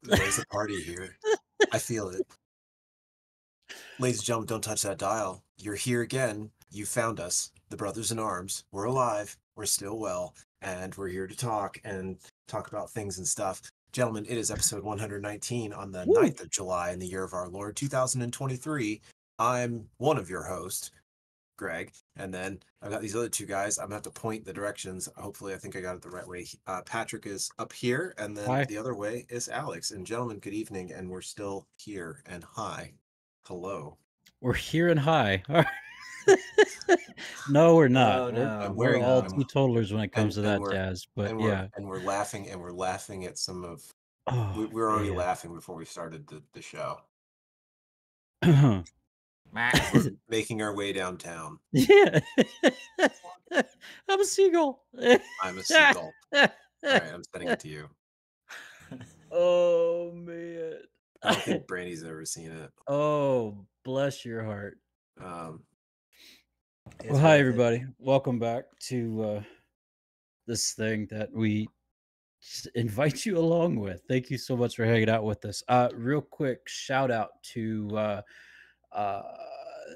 There's a party here. I feel it. Ladies and gentlemen, don't touch that dial. You're here again. You found us, the Brothers in Arms. We're alive. We're still well. And we're here to talk about things and stuff. Gentlemen, it is episode 119 on the 9th of July in the year of our Lord, 2023. I'm one of your hosts, Greg, and then I've got these other two guys. I'm gonna have to point the directions. Hopefully, I think I got it the right way. Patrick is up here, and then Hi. The other way is Alex. And gentlemen, good evening, and we're still here. And hi, hello. We're here and high. No, we're not. Oh, no. We're all no. teetotalers when it comes to that we're, jazz. But and yeah, we're laughing at some of. oh, We were already man. laughing before we started the show. Yeah. We're making our way downtown. I'm a seagull. I'm a seagull. All right, I'm sending it to you. Oh man. I don't think Brandy's ever seen it. Oh, bless your heart. Um, Well, hi everybody. Welcome back to this thing that we just invite you along with. Thank you so much for hanging out with us. Real quick shout out to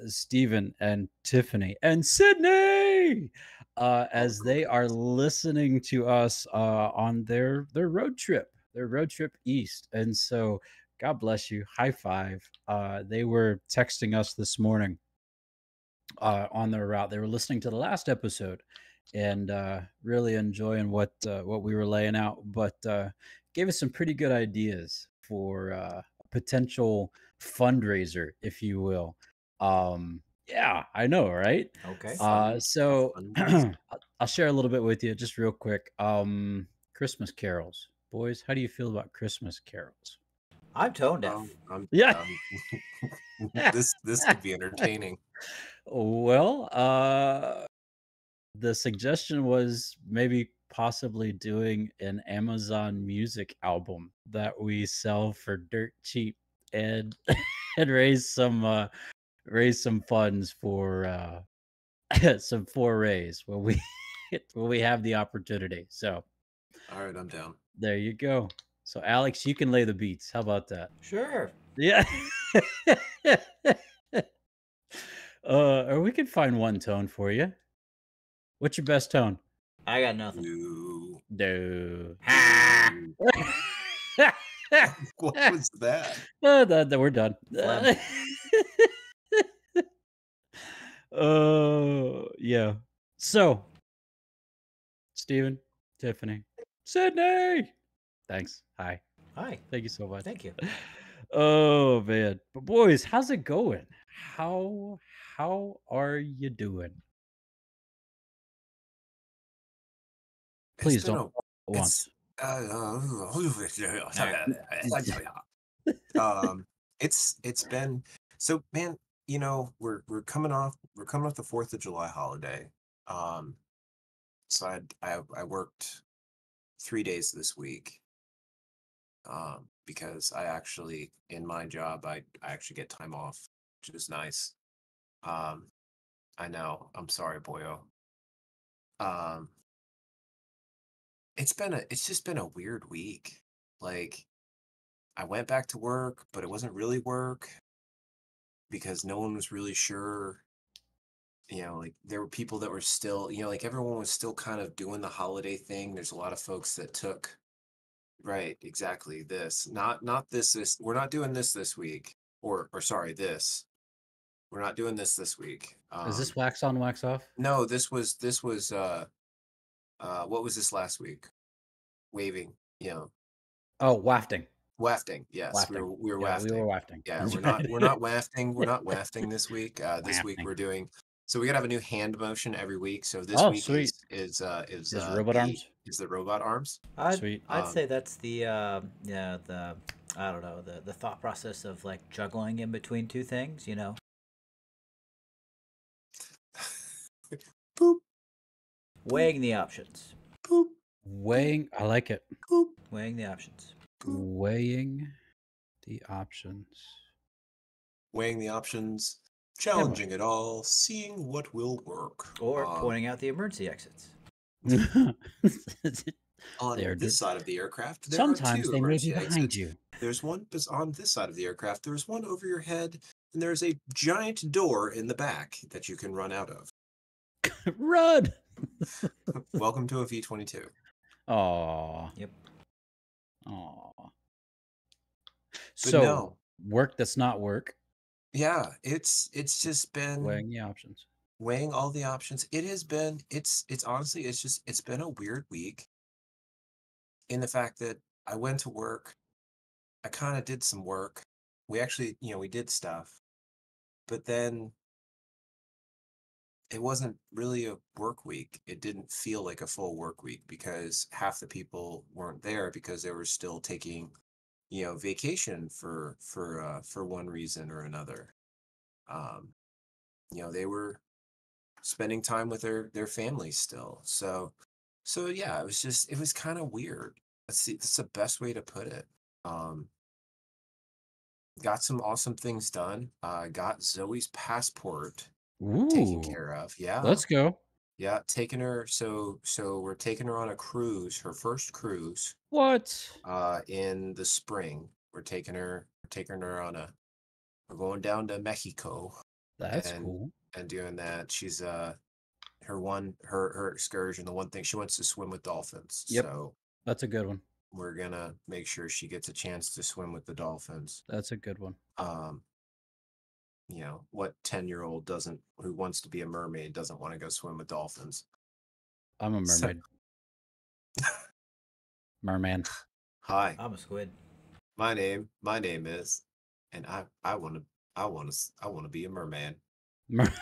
Stephen and Tiffany and Sydney as they are listening to us on their road trip east. And so God bless you. High five. They were texting us this morning on their route. They were listening to the last episode and really enjoying what we were laying out, but gave us some pretty good ideas for a potential fundraiser, if you will. Yeah, I know, right? Okay. So I'll share a little bit with you just real quick. Christmas carols. Boys, how do you feel about Christmas carols? I'm tone deaf. Yeah. This could be entertaining. Well, the suggestion was maybe possibly doing an Amazon music album that we sell for dirt cheap and and raise some funds for some forays when we have the opportunity. So all right, I'm down. There you go. So Alex, you can lay the beats. How about that? Sure. Yeah. Or we could find one tone for you. What's your best tone? I got nothing. No. What was that? We're done. Yeah. So, Stephen, Tiffany, Sydney. Thanks. Hi. Hi. Thank you so much. Thank you. Oh man, but boys, how's it going? How are you doing? Please don't once. It's been so, man. You know, we're coming off the 4th of July holiday. So I worked 3 days this week. Because I actually, in my job, I actually get time off, which is nice. I know. I'm sorry, boyo. It's just been a weird week. Like, I went back to work, but it wasn't really work because no one was really sure. You know, like there were people that were still, like everyone was still kind of doing the holiday thing. There's a lot of folks that took. Right, exactly. Not this. We're not doing this week, or sorry, this. We're not doing this week. Is this wax on, wax off? No, this was. What was this last week? Waving, Oh, wafting. Wafting, yes. Wafting. We were wafting. We were wafting. Yeah, we're not wafting. We're not wafting this week. This week we're doing. So we gotta have a new hand motion every week. So this week sweet. is robot arms. Is the robot arms? Sweet. I'd say that's the I don't know, the thought process of like juggling in between two things, Boop. Weighing the options. Boop. Weighing. I like it. Boop. Weighing the options. Boop. Weighing the options. Weighing the options. Challenging it all, seeing what will work. Or pointing out the emergency exits. On They are. this side of the aircraft, there are Sometimes two they may be emergency behind exits. you. There's one on this side of the aircraft. There's one over your head, and there's a giant door in the back that you can run out of. Run! Welcome to a V-22. Aw. Yep. Aw. But So, no, work that's not work, yeah, it's just been weighing the options. weighing all the options. It has been it's honestly it's been a weird week in the fact that I went to work, I kind of did some work. We actually, we did stuff, but then it wasn't really a work week. It didn't feel like a full work week because half the people weren't there because they were still taking, vacation for one reason or another. Um, they were spending time with their families still. So yeah, it was kind of weird. That's the best way to put it. Um, got some awesome things done. Got Zoe's passport taken Ooh, care of. Yeah. let's go. Yeah, taking her. So we're taking her on a cruise, her first cruise, What? in the spring. We're taking her on we're going down to Mexico That's and cool. doing that. She's her excursion, the one thing she wants to swim with dolphins. Yep, So that's a good one. we're gonna make sure she gets a chance to swim with the dolphins. That's a good one. Um, what 10-year-old doesn't who wants to be a mermaid doesn't want to go swim with dolphins? I'm a So, mermaid. Merman. hi, I'm a squid. my name is, and I want to be a merman. Mer-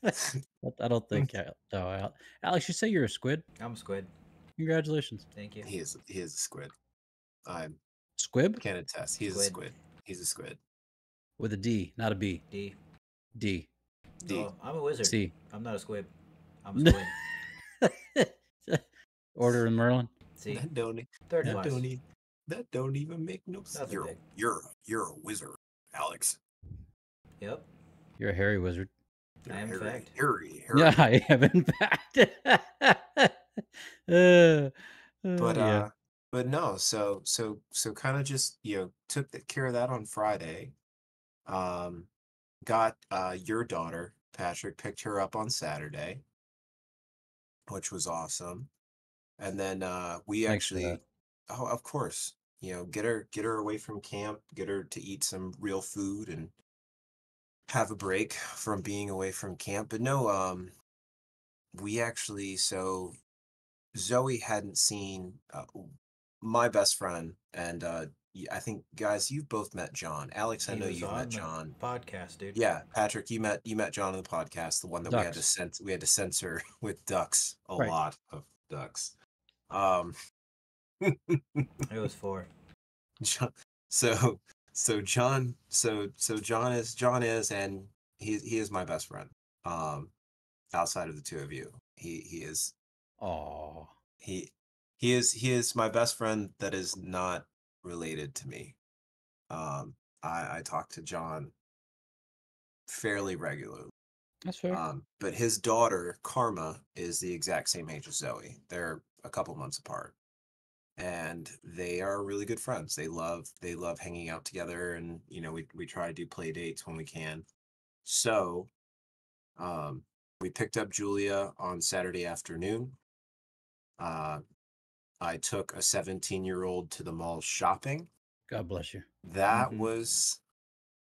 I don't think. No, Alex, you say you're a squid? I'm a squid. Congratulations. Thank you. He is a squid. I Squib can attest. He's a Squid. squid. He's a squid. with a D, not a B. D. D. D. Oh, I'm a wizard. C. I'm not a squid. I'm a squid. Order in Merlin. See? That don't e- Third that class. don't e- that don't even make no sense. Nothing big. You're a wizard, Alex. Yep. You're a hairy wizard. You're I am, in Harry. fact. Harry. Yeah, I am in fact. uh, But yeah. no. So kind of just took care of that on Friday. Um, got your daughter Patrick picked her up on Saturday, which was awesome. And then we Thanks for that. actually, oh, of course, get her away from camp, get her to eat some real food and have a break from being away from camp. But no, we actually, so Zoe hadn't seen my best friend, and I think guys, you've both met John. Alex, I He know was you've met on the John. podcast, dude. Yeah, Patrick, you met John on the podcast, the one that Ducks. we had to censor with ducks, a Right. lot of ducks. Um, It was 4. John, so John is, and he is my best friend. Outside of the two of you, he is Oh, he he is my best friend that is not related to me. I talk to John fairly regularly. that's fair. But his daughter Karma is the exact same age as Zoe. They're a couple months apart, and they are really good friends. They love hanging out together, and we try to do play dates when we can. So, um, we picked up Julia on Saturday afternoon. Uh, I took a 17-year-old to the mall shopping. God bless you. That Mhm. was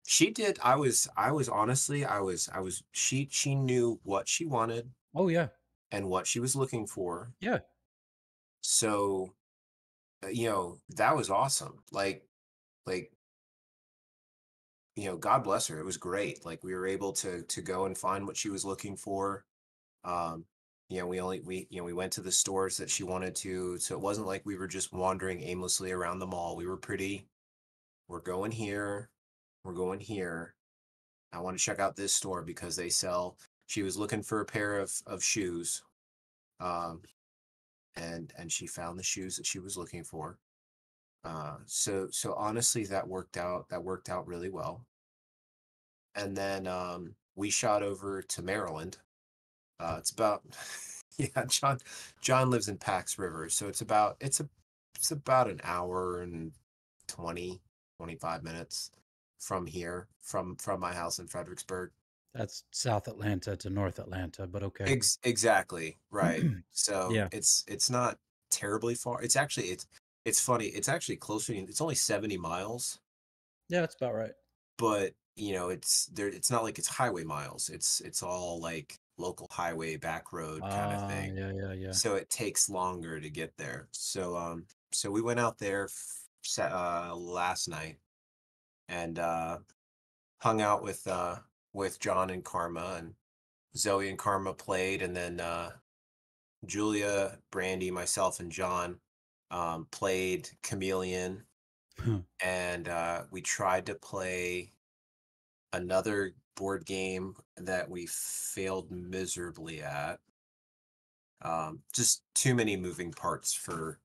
she did. I was honestly, she knew what she wanted Oh yeah, and what she was looking for. yeah. So, that was awesome. Like, God bless her. It was great. Like we were able to go and find what she was looking for. Um, we went to the stores that she wanted to, so it wasn't like we were just wandering aimlessly around the mall. We're going here, we're going here. I want to check out this store because she was looking for a pair of shoes. Um, and she found the shoes that she was looking for. So honestly, that worked out really well. And then we shot over to Maryland. It's about Yeah, John lives in Pax River, so it's about an hour and 20, 25 minutes from here, from my house in Fredericksburg. That's South Atlanta to North Atlanta, but okay. Exactly, right. So Yeah. it's not terribly far. It's funny. It's actually closer. It's only 70 miles, Yeah, that's about right. but it's there. It's not like it's highway miles. It's all like local highway, back road kind of Ah, thing. yeah, yeah, yeah. So it takes longer to get there. So we went out there last night and hung out with John and Karma, and Zoe and Karma played, and then Julia, Brandy, myself, and John played Chameleon, and we tried to play another board game that we failed miserably at. Just too many moving parts for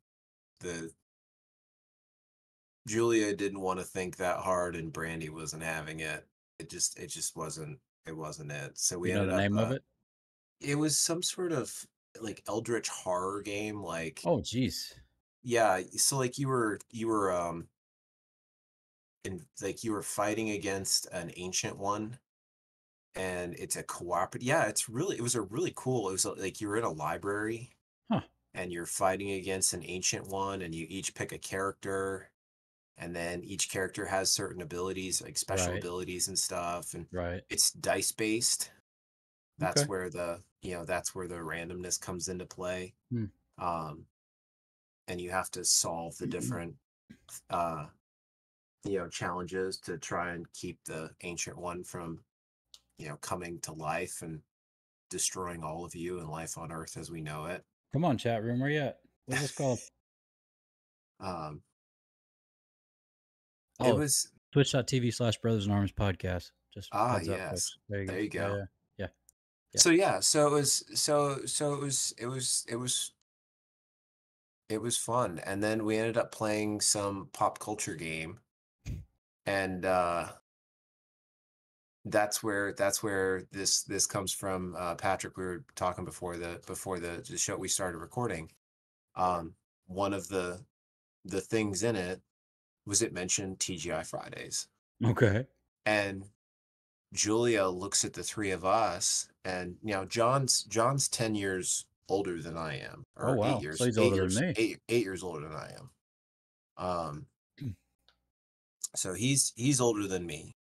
the Julia didn't want to think that hard, and Brandy wasn't having it. It just wasn't it. So You we know ended the up name of it? it was some sort of like eldritch horror game, like, Oh, geez. yeah, so like you were like you were fighting against an ancient one, and it's a cooperative. Yeah, it was a really cool. It was like you were in a library Huh. and you're fighting against an ancient one, and you each pick a character, and then each character has certain abilities, like special Right. abilities and stuff, and Right. it's dice based. Okay. That's where the randomness comes into play. Hmm. Um, and you have to solve the different uh challenges to try and keep the ancient one from coming to life and destroying all of you and life on Earth as we know it. Come on, chat room. Where you at? What's this called? um, it Oh, was twitch.tv/Brothers in Arms podcast. Just heads up, yes, folks. There you there go. you Yeah, go. yeah, yeah, yeah. So yeah, so it was fun, and then we ended up playing some pop culture game, and that's where this comes from. Patrick, we were talking before the show we started recording. One of the things in it was it mentioned TGI Fridays. Okay. And Julia looks at the three of us, and John's 10 years older than I am, Oh, or eight wow. So years, he's eight older than years, me. 8 years older than I am. So he's older than me,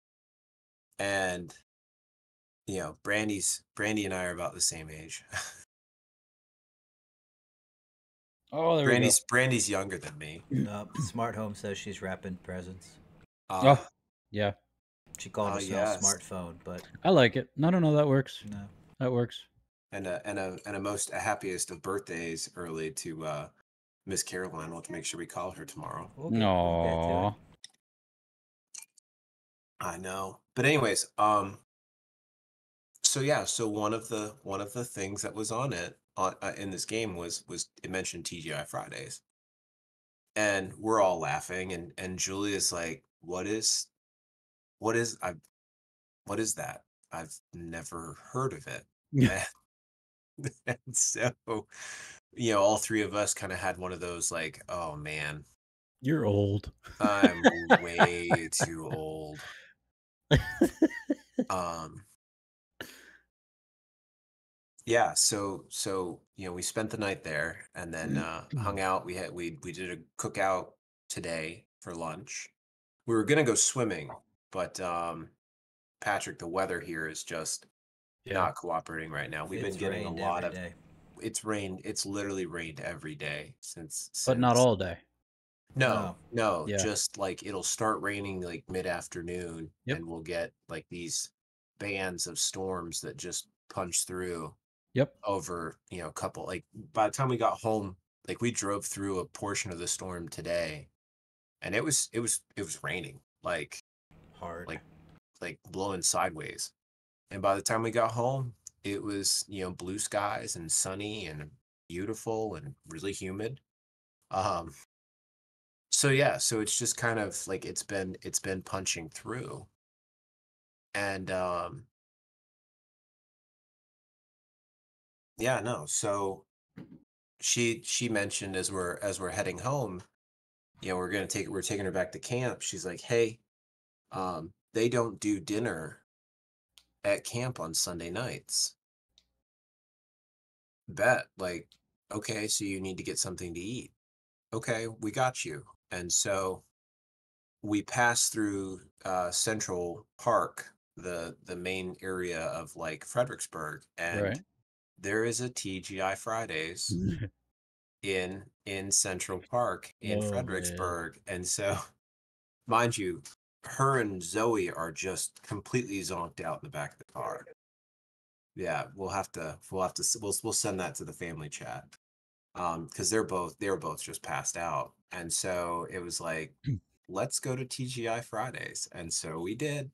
and Brandy and I are about the same age. Oh, there we go. Brandy's younger than me. Nope. Smart Home says she's wrapping presents. Oh, Ah, yeah. She called herself yes, smartphone, but I like it. No, no, no. That works. no. That works. and a happiest of birthdays early to Miss Caroline. We'll have to make sure we call her tomorrow. We'll get to it. Aww. I know. But anyways, so yeah, so one of the things that was on it in this game was it mentioned TGI Fridays. And we're all laughing, and Julia's like, what is I what is that? I've never heard of it. And so, all three of us kind of had one of those like, oh man, You're old. I'm way too old. Um, yeah, so we spent the night there, and then hung out. We did a cookout today for lunch. We were gonna go swimming, but Patrick, the weather here is just Yeah. not cooperating right now. We've been It's getting a rained lot every of day. it's rained. It's literally rained every day since But not since all day. No, No. no, Yeah. just like it'll start raining like mid-afternoon, Yep. and we'll get like these bands of storms that just punch through Yep. over, a couple, like by the time we got home, like we drove through a portion of the storm today, and it was raining Hard. like like blowing sideways. And by the time we got home, it was, blue skies and sunny and beautiful and really humid. Um so yeah, so it's just kind of like it's been punching through. And yeah, no. So she mentioned as we're heading home, we're taking her back to camp. She's like, hey, they don't do dinner at camp on Sunday nights. Bet, like, okay, so you need to get something to eat. Okay, we got you. And so we passed through Central Park, the main area of like Fredericksburg, and Right. there is a TGI Fridays in Central Park in Oh man. Fredericksburg. And so, mind you, her and Zoe are just completely zonked out in the back of the car. Yeah, we'll send that to the family chat. Because they were both just passed out. And so it was like, let's go to TGI Fridays. And so we did.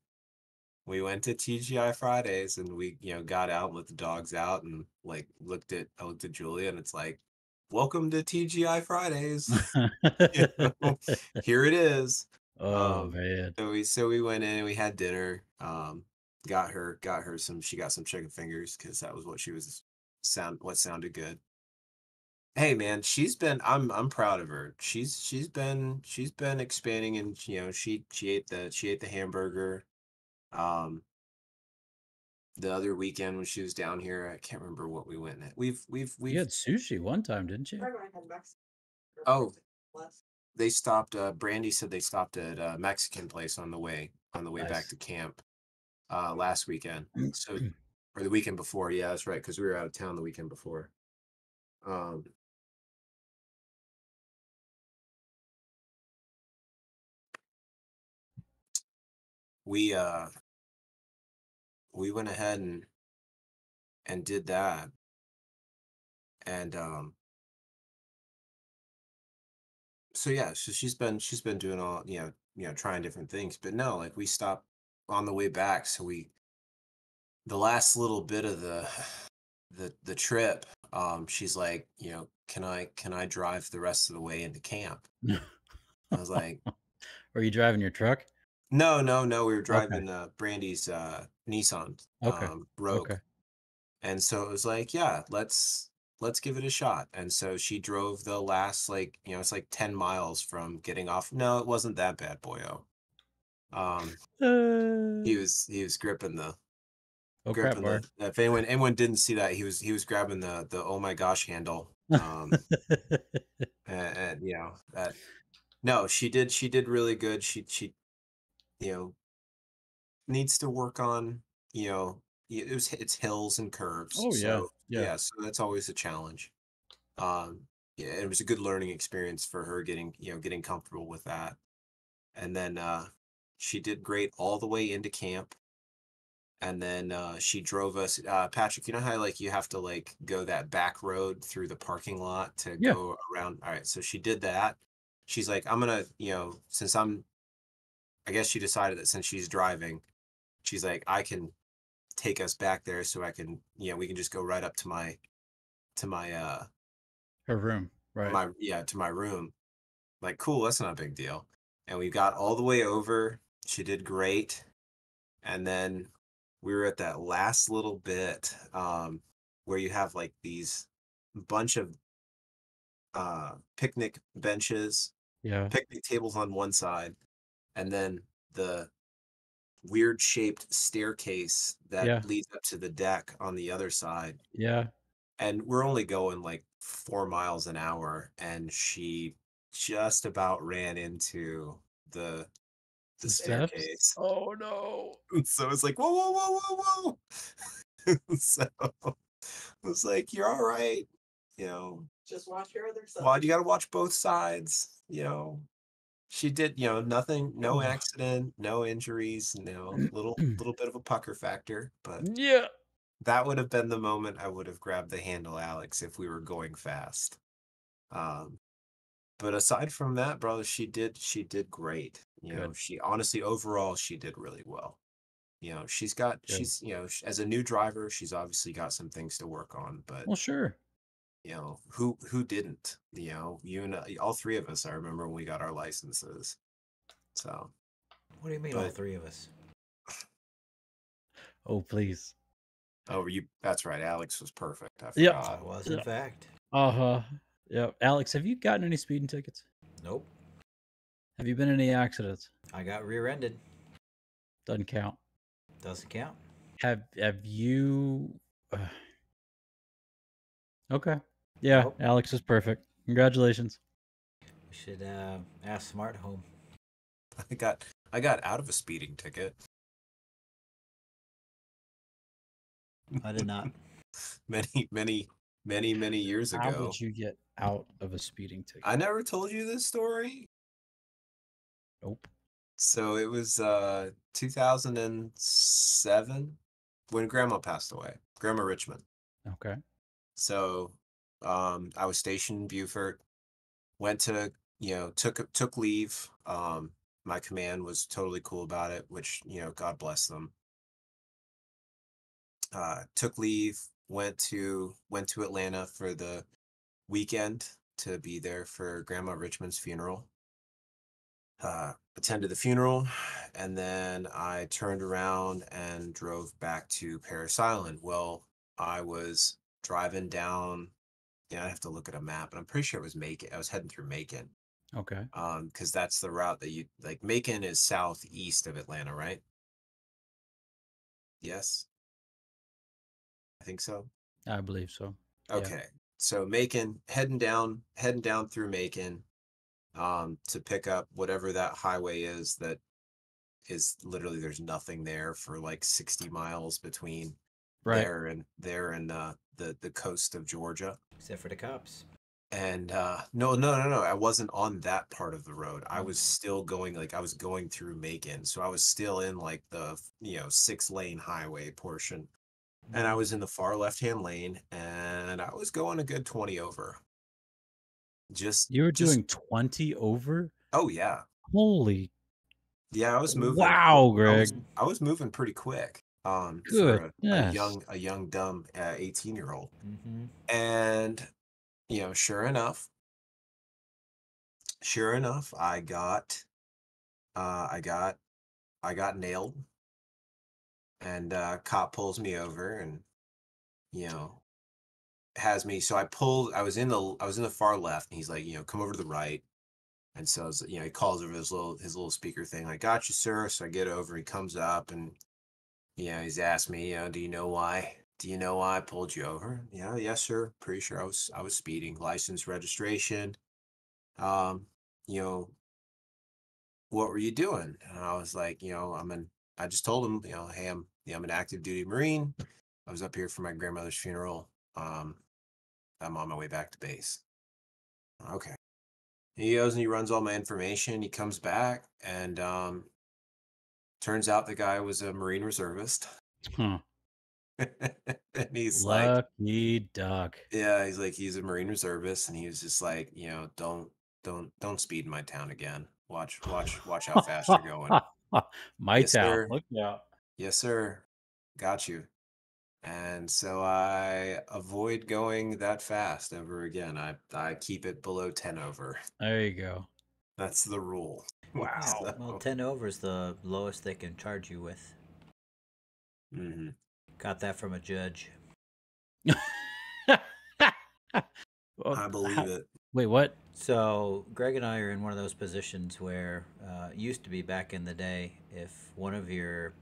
We went to TGI Fridays and we, got out and let the dogs out and like I looked at Julia and it's like, welcome to TGI Fridays. You know, here it is. Oh Um, man. so we went in and we had dinner. Got her she got some chicken fingers because that was what sounded good. Hey man, I'm proud of her. She's been expanding and she ate the hamburger. Um the other weekend when she was down here, I can't remember what we went at. You We've had sushi one time, didn't you? Oh, they stopped Brandy said they stopped at a Mexican place on the way back Nice. to camp last weekend. So or the weekend before. Yeah, that's right, because we were out of town the weekend before. Um we uh we went ahead and did that and so yeah, so she's been doing all, trying different things. But no, like we stopped on the way back, so the last little bit of the trip, she's like, can I drive the rest of the way into camp? I was like, Were you driving your truck? no, no, no, we were Okay. driving Brandy's Nissan Okay. Rogue. Okay. And so it was like, yeah, let's give it a shot. And so she drove the last, like, it's like 10 miles from getting off. No, it wasn't that bad, boyo. Um, Uh, he was oh crap gripping bar. if anyone didn't see that, he was grabbing the oh my gosh handle. And that no, she did really good. She you know needs to work on, you know it's hills and curves. Oh yeah. So Yeah. yeah, so that's always a challenge. Um, yeah, it was a good learning experience for her getting comfortable with that. And then she did great all the way into camp. And then she drove us, Patrick, you know how like you have to like go that back road through the parking lot to Yeah. go around. All right, so she did that. She's like, I'm gonna, since I guess she decided that since she's driving, she's like, I can take us back there so I can, we can just go right up to Her room. Right. my room. Like, cool, that's not a big deal. And we got all the way over. She did great. And then we were at that last little bit, where you have like these bunch of picnic benches, Yeah. picnic tables on one side, and then the weird shaped staircase that Yeah. leads up to the deck on the other side. Yeah. And we're only going like 4 miles an hour, and she just about ran into the The steps. staircase. Oh no. So it's like, whoa, whoa, whoa, whoa, whoa. So I was like, you're all right. Just watch your other side. Well, you got to watch both sides. She did, nothing, no Oh. accident, no injuries, little bit of a pucker factor, but Yeah. that would have been the moment I would have grabbed the handle, Alex, if we were going fast. Um, but aside from that, brother, she did great. Good. She honestly overall she did really well. Good. As a new driver, she's obviously got some things to work on, but Well, sure. who didn't? You and all three of us. I remember when we got our licenses. So, What do you mean, all but three of us? Oh, please. Oh, you? That's right. Alex was perfect. I Yep. I forgot. was, in fact. Uh-huh. Yep. Alex, have you gotten any speeding tickets? Nope. Have you been in any accidents? I got rear-ended. Doesn't count. Doesn't count. Have you Okay. Yeah, Nope. Alex is perfect. Congratulations. We should ask Smart Home. I got out of a speeding ticket I did not. many years How ago. did you get out of a speeding ticket? I never told you this story. Nope. So it was 2007 when Grandma passed away. Grandma Richmond. Okay. So I was stationed in Beaufort. Went to took leave. My command was totally cool about it, which God bless them. Took leave. Went to Atlanta for the weekend to be there for Grandma Richmond's funeral. Attended the funeral, and then I turned around and drove back to Paris Island. Well, I was driving down. Yeah, I have to look at a map, but I'm pretty sure it was Macon. I was heading through Macon. Okay. Because that's the route that you like. Macon is southeast of Atlanta, right? Yes, I think so. I believe so. Yeah. Okay, so Macon, heading down through Macon, to pick up whatever that highway is that is literally there's nothing there for like 60 miles between Right. there and the coast of Georgia. Except for the cops. And no, I wasn't on that part of the road. I was still going, like I was going through Macon, so I was still in like the 6-lane highway portion, and I was in the far left hand lane, and I was going a good 20 over. You were Just doing 20 over? Oh yeah, Holy yeah. I was moving. wow, I was Greg. I was moving pretty quick. For Goodness. a young dumb 18-year-old, Mm-hmm. and sure enough, I got uh, I got I got nailed, and cop pulls me over, and you know has me. So I was in the far left, and he's like, come over to the right. And so he calls over his little speaker thing. I got you, sir. So I get over. He comes up, and he's asked me, do you know why? Do you know why I pulled you over? Yeah, yes, sir. Pretty sure I was speeding. License, registration. Um, you know, what were you doing? And I was like, I just told him, hey, I'm an active duty Marine. I was up here for my grandmother's funeral. I'm on my way back to base. Okay. He goes and he runs all my information. He comes back, and turns out the guy was a Marine reservist. Huh. And he's like, Lucky duck. yeah, he's a Marine reservist, and he was just like, don't speed in my town again. Watch how fast you're going. My Yes, town. sir. Look out. Yes, sir. Got you. And so I avoid going that fast ever again. I keep it below 10 over. There you go. That's the rule. Wow. Well, So, 10 over is the lowest they can charge you with. mhm. Got that from a judge. Well, I believe it. wait, what? So Greg and I are in one of those positions where used to be back in the day, if one of your,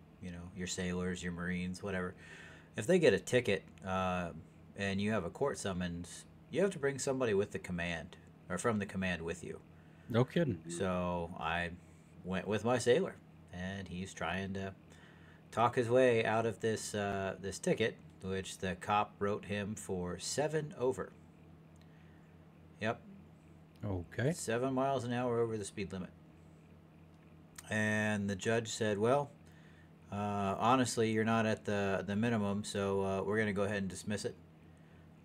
your sailors, your Marines, whatever, if they get a ticket and you have a court summons, you have to bring somebody with the command or from the command with you. No kidding. So I went with my sailor, and he's trying to talk his way out of this ticket, which the cop wrote him for 7 over. Yep, Okay. 7 miles an hour over the speed limit. And the judge said, "Well, honestly, you're not at the minimum, so we're going to go ahead and dismiss it."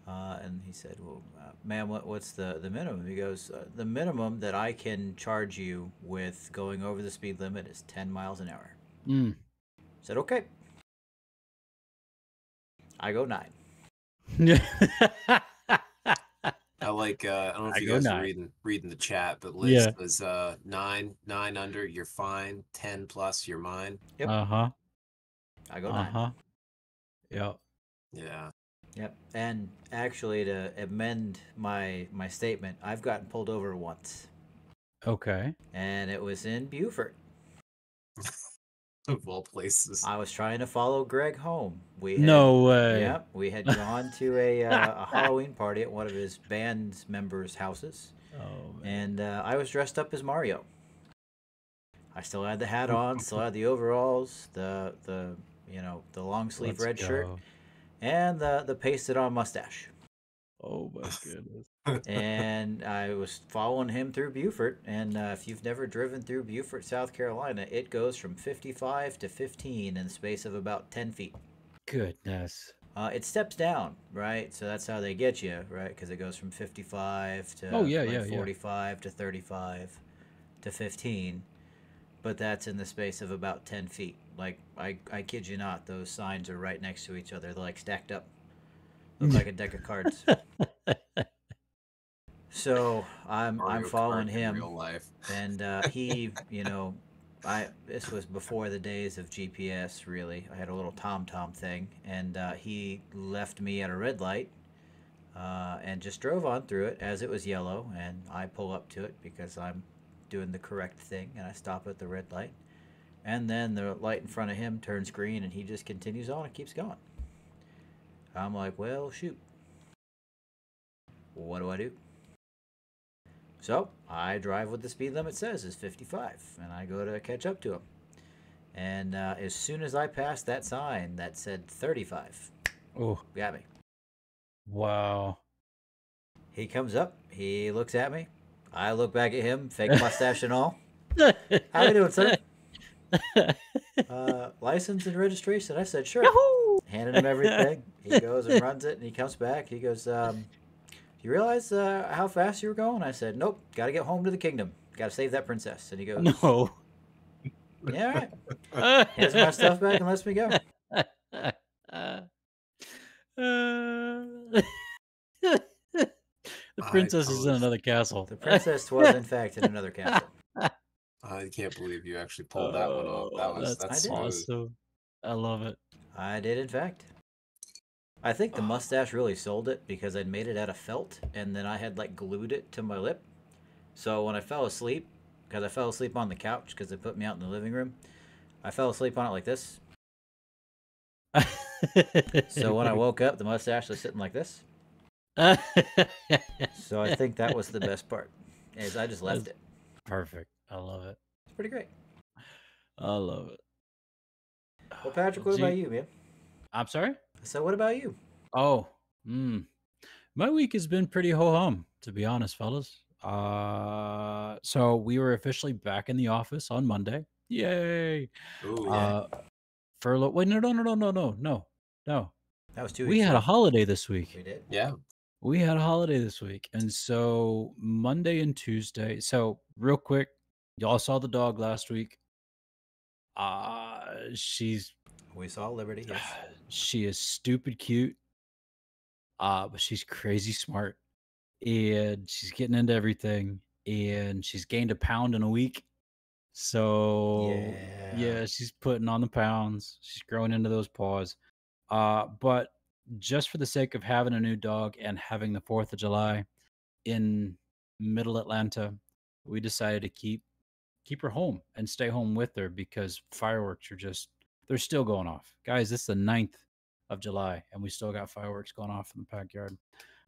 And he said, "Well, ma'am, what's the minimum?" He goes, "The minimum that I can charge you with going over the speed limit is 10 miles an hour." Mm. I said, "Okay." I go 9. I like I don't know if I you go guys are 9. reading the chat, but Liz Yeah. says 9 under, you're fine. 10 plus, you're mine. Yep. Uh-huh. I go 9. Uh-huh. Yep. Yeah. Yep. And actually, to amend my statement, I've gotten pulled over once, Okay. and it was in Beaufort. Of all places. I was trying to follow Greg home. No way. Yep, we had gone to a Halloween party at one of his band members' houses, Oh man. and I was dressed up as Mario. I still had the hat on, still had the overalls, the the long sleeve Let's red shirt, go. and the pasted on mustache. Oh my goodness. And I was following him through Beaufort. And if you've never driven through Beaufort, South Carolina, it goes from 55 to 15 in the space of about 10 feet. Goodness. It steps down, right? So that's how they get you, right? Because it goes from 55 Oh to yeah, like yeah, yeah. 45 to 35 to 15. But that's in the space of about 10 feet. Like, I kid you not, those signs are right next to each other. They're like stacked up. Look like a deck of cards. So I'm Mario following Kart in him, real life. and he, this was before the days of GPS. Really, I had a little TomTom thing, and he left me at a red light, and just drove on through it as it was yellow, and I pull up to it because I'm doing the correct thing, and I stop at the red light, and then the light in front of him turns green, and he just continues on and keeps going. I'm like, well, shoot, what do I do? So I drive what the speed limit says is 55, and I go to catch up to him. And as soon as I passed that sign that said 35, Oh got me. wow. He comes up, he looks at me. I look back at him, fake mustache and all. How you doing, sir? License and registration. I said, sure. Yahoo! Handed him everything. He goes and runs it, and he comes back. He goes, you realize how fast you were going? I said, nope, got to get home to the kingdom. Got to save that princess. And he goes, No. yeah, all right. Hands my stuff back and lets me go. The princess is in another castle. The princess was, in fact, in another castle. I can't believe you actually pulled that one off. That's I did. smooth. Awesome. I love it. I did, in fact. I think the mustache really sold it because I'd made it out of felt, and then I had like glued it to my lip. So when I fell asleep, because I fell asleep on the couch because they put me out in the living room, I fell asleep on it like this. So when I woke up, the mustache was sitting like this. So I think that was the best part, is I just left it. Perfect. I love it. It's pretty great. I love it. Well, Patrick, what about you, man? I'm sorry? So what about you? Oh, my week has been pretty ho-hum, to be honest, fellas. So we were officially back in the office on Monday. Yay! Ooh, yeah. Furlough. Wait, no. That was 2 weeks We had ago. a holiday this week. We did. Yeah. We had a holiday this week, and so Monday and Tuesday. So real quick, y'all saw the dog last week. We saw Liberty, yes. She is stupid cute. But she's crazy smart, and she's getting into everything, and she's gained a pound in a week. So yeah, she's putting on the pounds. She's growing into those paws. But just for the sake of having a new dog and having the 4th of July in middle Atlanta, we decided to keep her home and stay home with her because fireworks are they're still going off. Guys, it's the 9th of July and we still got fireworks going off in the backyard.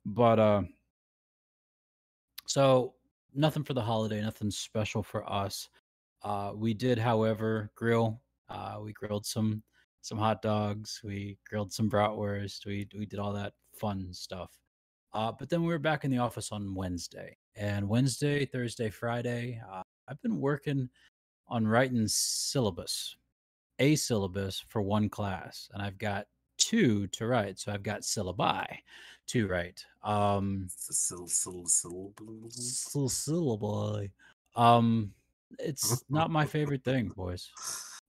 But so nothing for the holiday, nothing special for us. We did, however, grill. We grilled some hot dogs. We grilled some bratwurst. We did all that fun stuff. But then we were back in the office on Wednesday. And Wednesday, Thursday, Friday, I've been working on writing a syllabus for one class, and I've got 2 to write. So I've got syllabi to write. Syllabi. It's not my favorite thing, boys.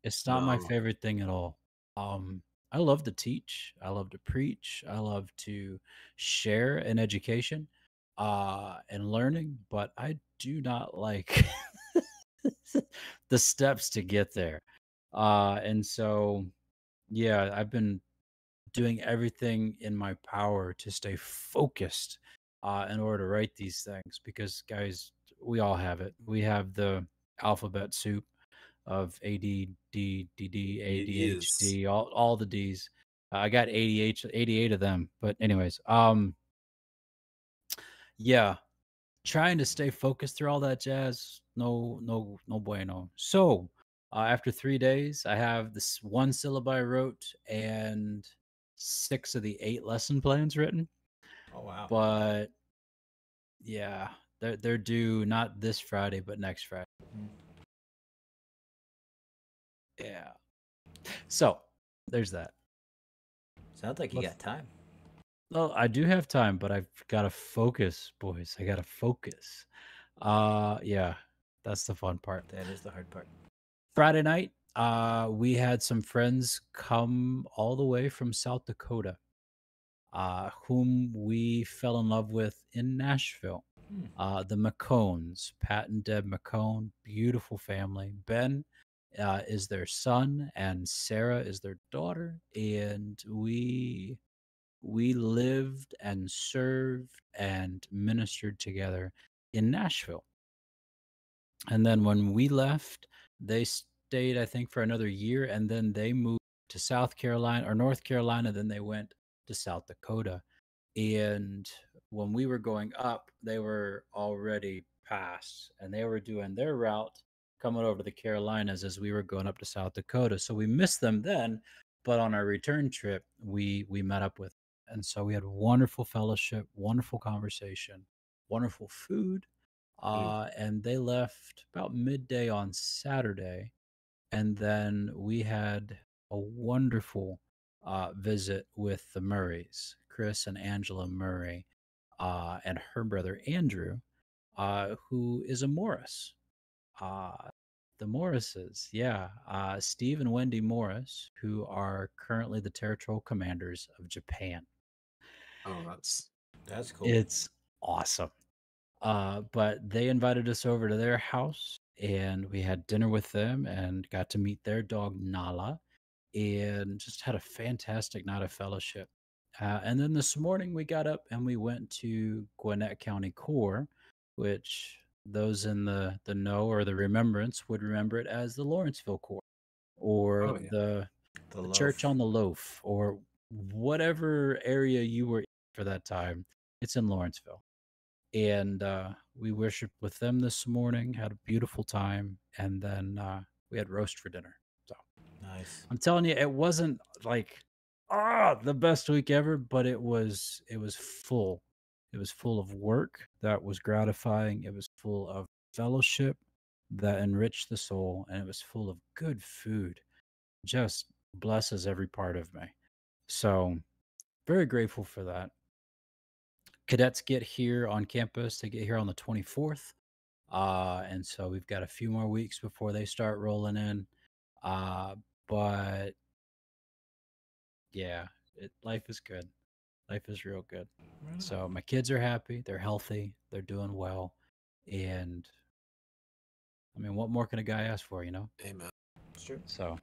It's not my favorite thing at all. I love to teach. I love to preach. I love to share an education and learning, but I do not like the steps to get there. And so, yeah, I've been doing everything in my power to stay focused in order to write these things because, guys, we all have it. We have the alphabet soup of ADD, It is. ADHD, all the D's. I got 88 of them. But anyways, yeah, trying to stay focused through all that jazz. No bueno. So after 3 days, I have this one syllable I wrote and 6 of the 8 lesson plans written. Oh wow. But yeah, they're due not this Friday, but next Friday. Mm. Yeah. So there's that. Sounds like you But got time. well, I do have time, but I've got to focus, boys. I got to focus. Yeah, that's the fun part. That is the hard part. Friday night, we had some friends come all the way from South Dakota, whom we fell in love with in Nashville. Hmm. The McCones, Pat and Deb McCone, beautiful family. Ben is their son, and Sarah is their daughter, and we lived and served and ministered together in Nashville. And then when we left, they stayed, I think, for another year, and then they moved to South Carolina or North Carolina. Then they went to South Dakota. And when we were going up, they were already past, and they were doing their route coming over to the Carolinas as we were going up to South Dakota. So we missed them then, but on our return trip, we met up with them. And so we had wonderful fellowship, wonderful conversation, wonderful food, Mm. and they left about midday on Saturday. And then we had a wonderful visit with the Murrays, Chris and Angela Murray, and her brother Andrew, who is a Morris. Uh, the Morrises, yeah. Steve and Wendy Morris, who are currently the territorial commanders of Japan. Oh, That's cool. It's awesome. But they invited us over to their house and we had dinner with them and got to meet their dog Nala and just had a fantastic night of fellowship. And then this morning we got up and we went to Gwinnett County Corps, which those in the know or the remembrance would remember it as the Lawrenceville Corps or oh yeah. The the Church loaf. on the Loaf or whatever area you were in for that time. It's in Lawrenceville and we worshiped with them this morning. Had a beautiful time, and then we had roast for dinner. So Nice. I'm telling you, it wasn't like the best week ever, but it was full. It was full of work that was gratifying. It was full of fellowship that enriched the soul, and it was full of good food. Just blesses every part of me. So very grateful for that. Cadets get here on campus. They get here on the 24th. And so we've got a few more weeks before they start rolling in. Uh, but yeah, life is good. Life is real good. Right on. So my kids are happy. They're healthy. They're doing well. And I mean, what more can a guy ask for, you know? Amen. It's true. So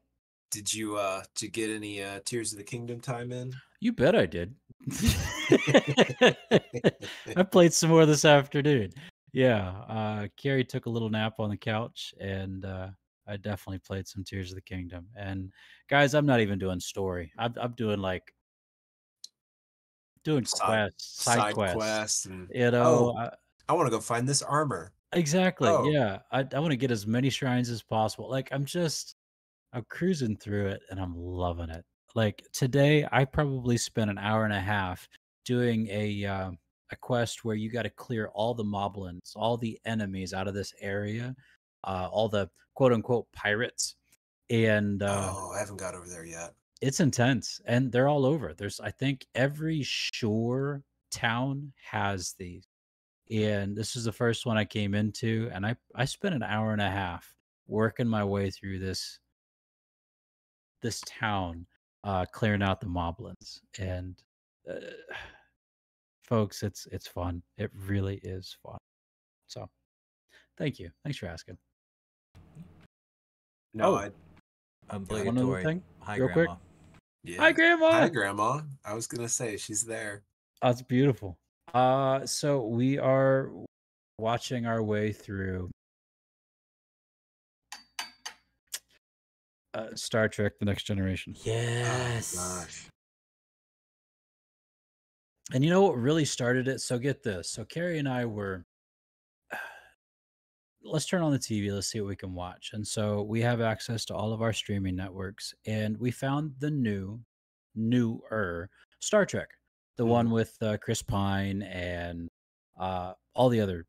Did you get any Tears of the Kingdom time in? you bet I did. I played some more this afternoon. Yeah, Carrie took a little nap on the couch, and I definitely played some Tears of the Kingdom. And guys, I'm not even doing story. I'm doing like doing Side quests, side side quests. quests and You know, oh, I want to go find this armor. exactly. Oh, Yeah, I want to get as many shrines as possible. Like I'm cruising through it and I'm loving it. Like today, I probably spent an hour and a half doing a quest where you got to clear all the moblins, all the enemies out of this area, all the quote unquote pirates, and oh, I haven't got over there yet. it's intense. And they're all over. There's I think every shore town has these, and this is the first one I came into, and I spent an hour and a half working my way through this town, clearing out the moblins. And uh, folks, it's fun. It really is fun. So thank you. Thanks for asking. No, Oh, I go ahead. one other Obligatory. thing, Hi, real quick. Grandma. Hi, Yeah. Hi, Grandma. Grandma. I was gonna say she's there. That's beautiful. So we are watching our way through Star Trek: The Next Generation. Oh Yes. gosh. And you know what really started it? So get this. So Carrie and I were, let's turn on the TV. Let's see what we can watch. And so we have access to all of our streaming networks, and we found the newer Star Trek, the Hmm. one with Chris Pine and all the other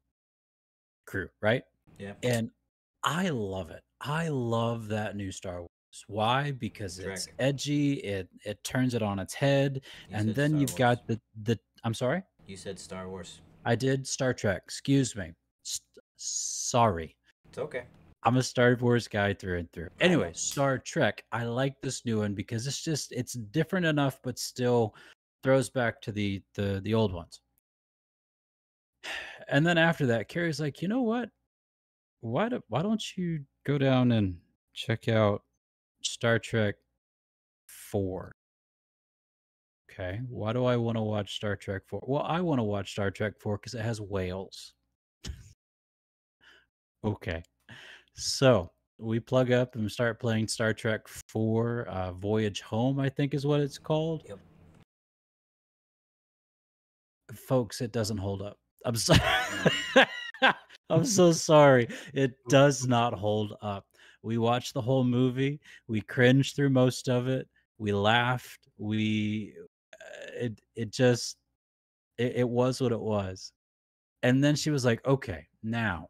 crew, right? Yeah. And I love it. I love that new Star Wars. Why? Because it's Trek. edgy. It turns it on its head, You and said then Star you've Wars. got the. I'm sorry. You said Star Wars. I did Star Trek. Excuse me. Sorry. It's okay. I'm a Star Wars guy through and through. I know. Anyway, Star Trek. I like this new one because it's different enough, but still throws back to the old ones. And then after that, Carrie's like, you know what? Why don't you go down and check out Star Trek 4? Okay. Why do I want to watch Star Trek 4? Well, I want to watch Star Trek 4 because it has whales. Okay. So we plug up and start playing Star Trek 4 Voyage Home, I think is what it's called. Yep. Folks, it doesn't hold up. I'm sorry. I'm so sorry. It does not hold up. We watched the whole movie. We cringed through most of it. We laughed. It just it was what it was. And then she was like, "Okay, now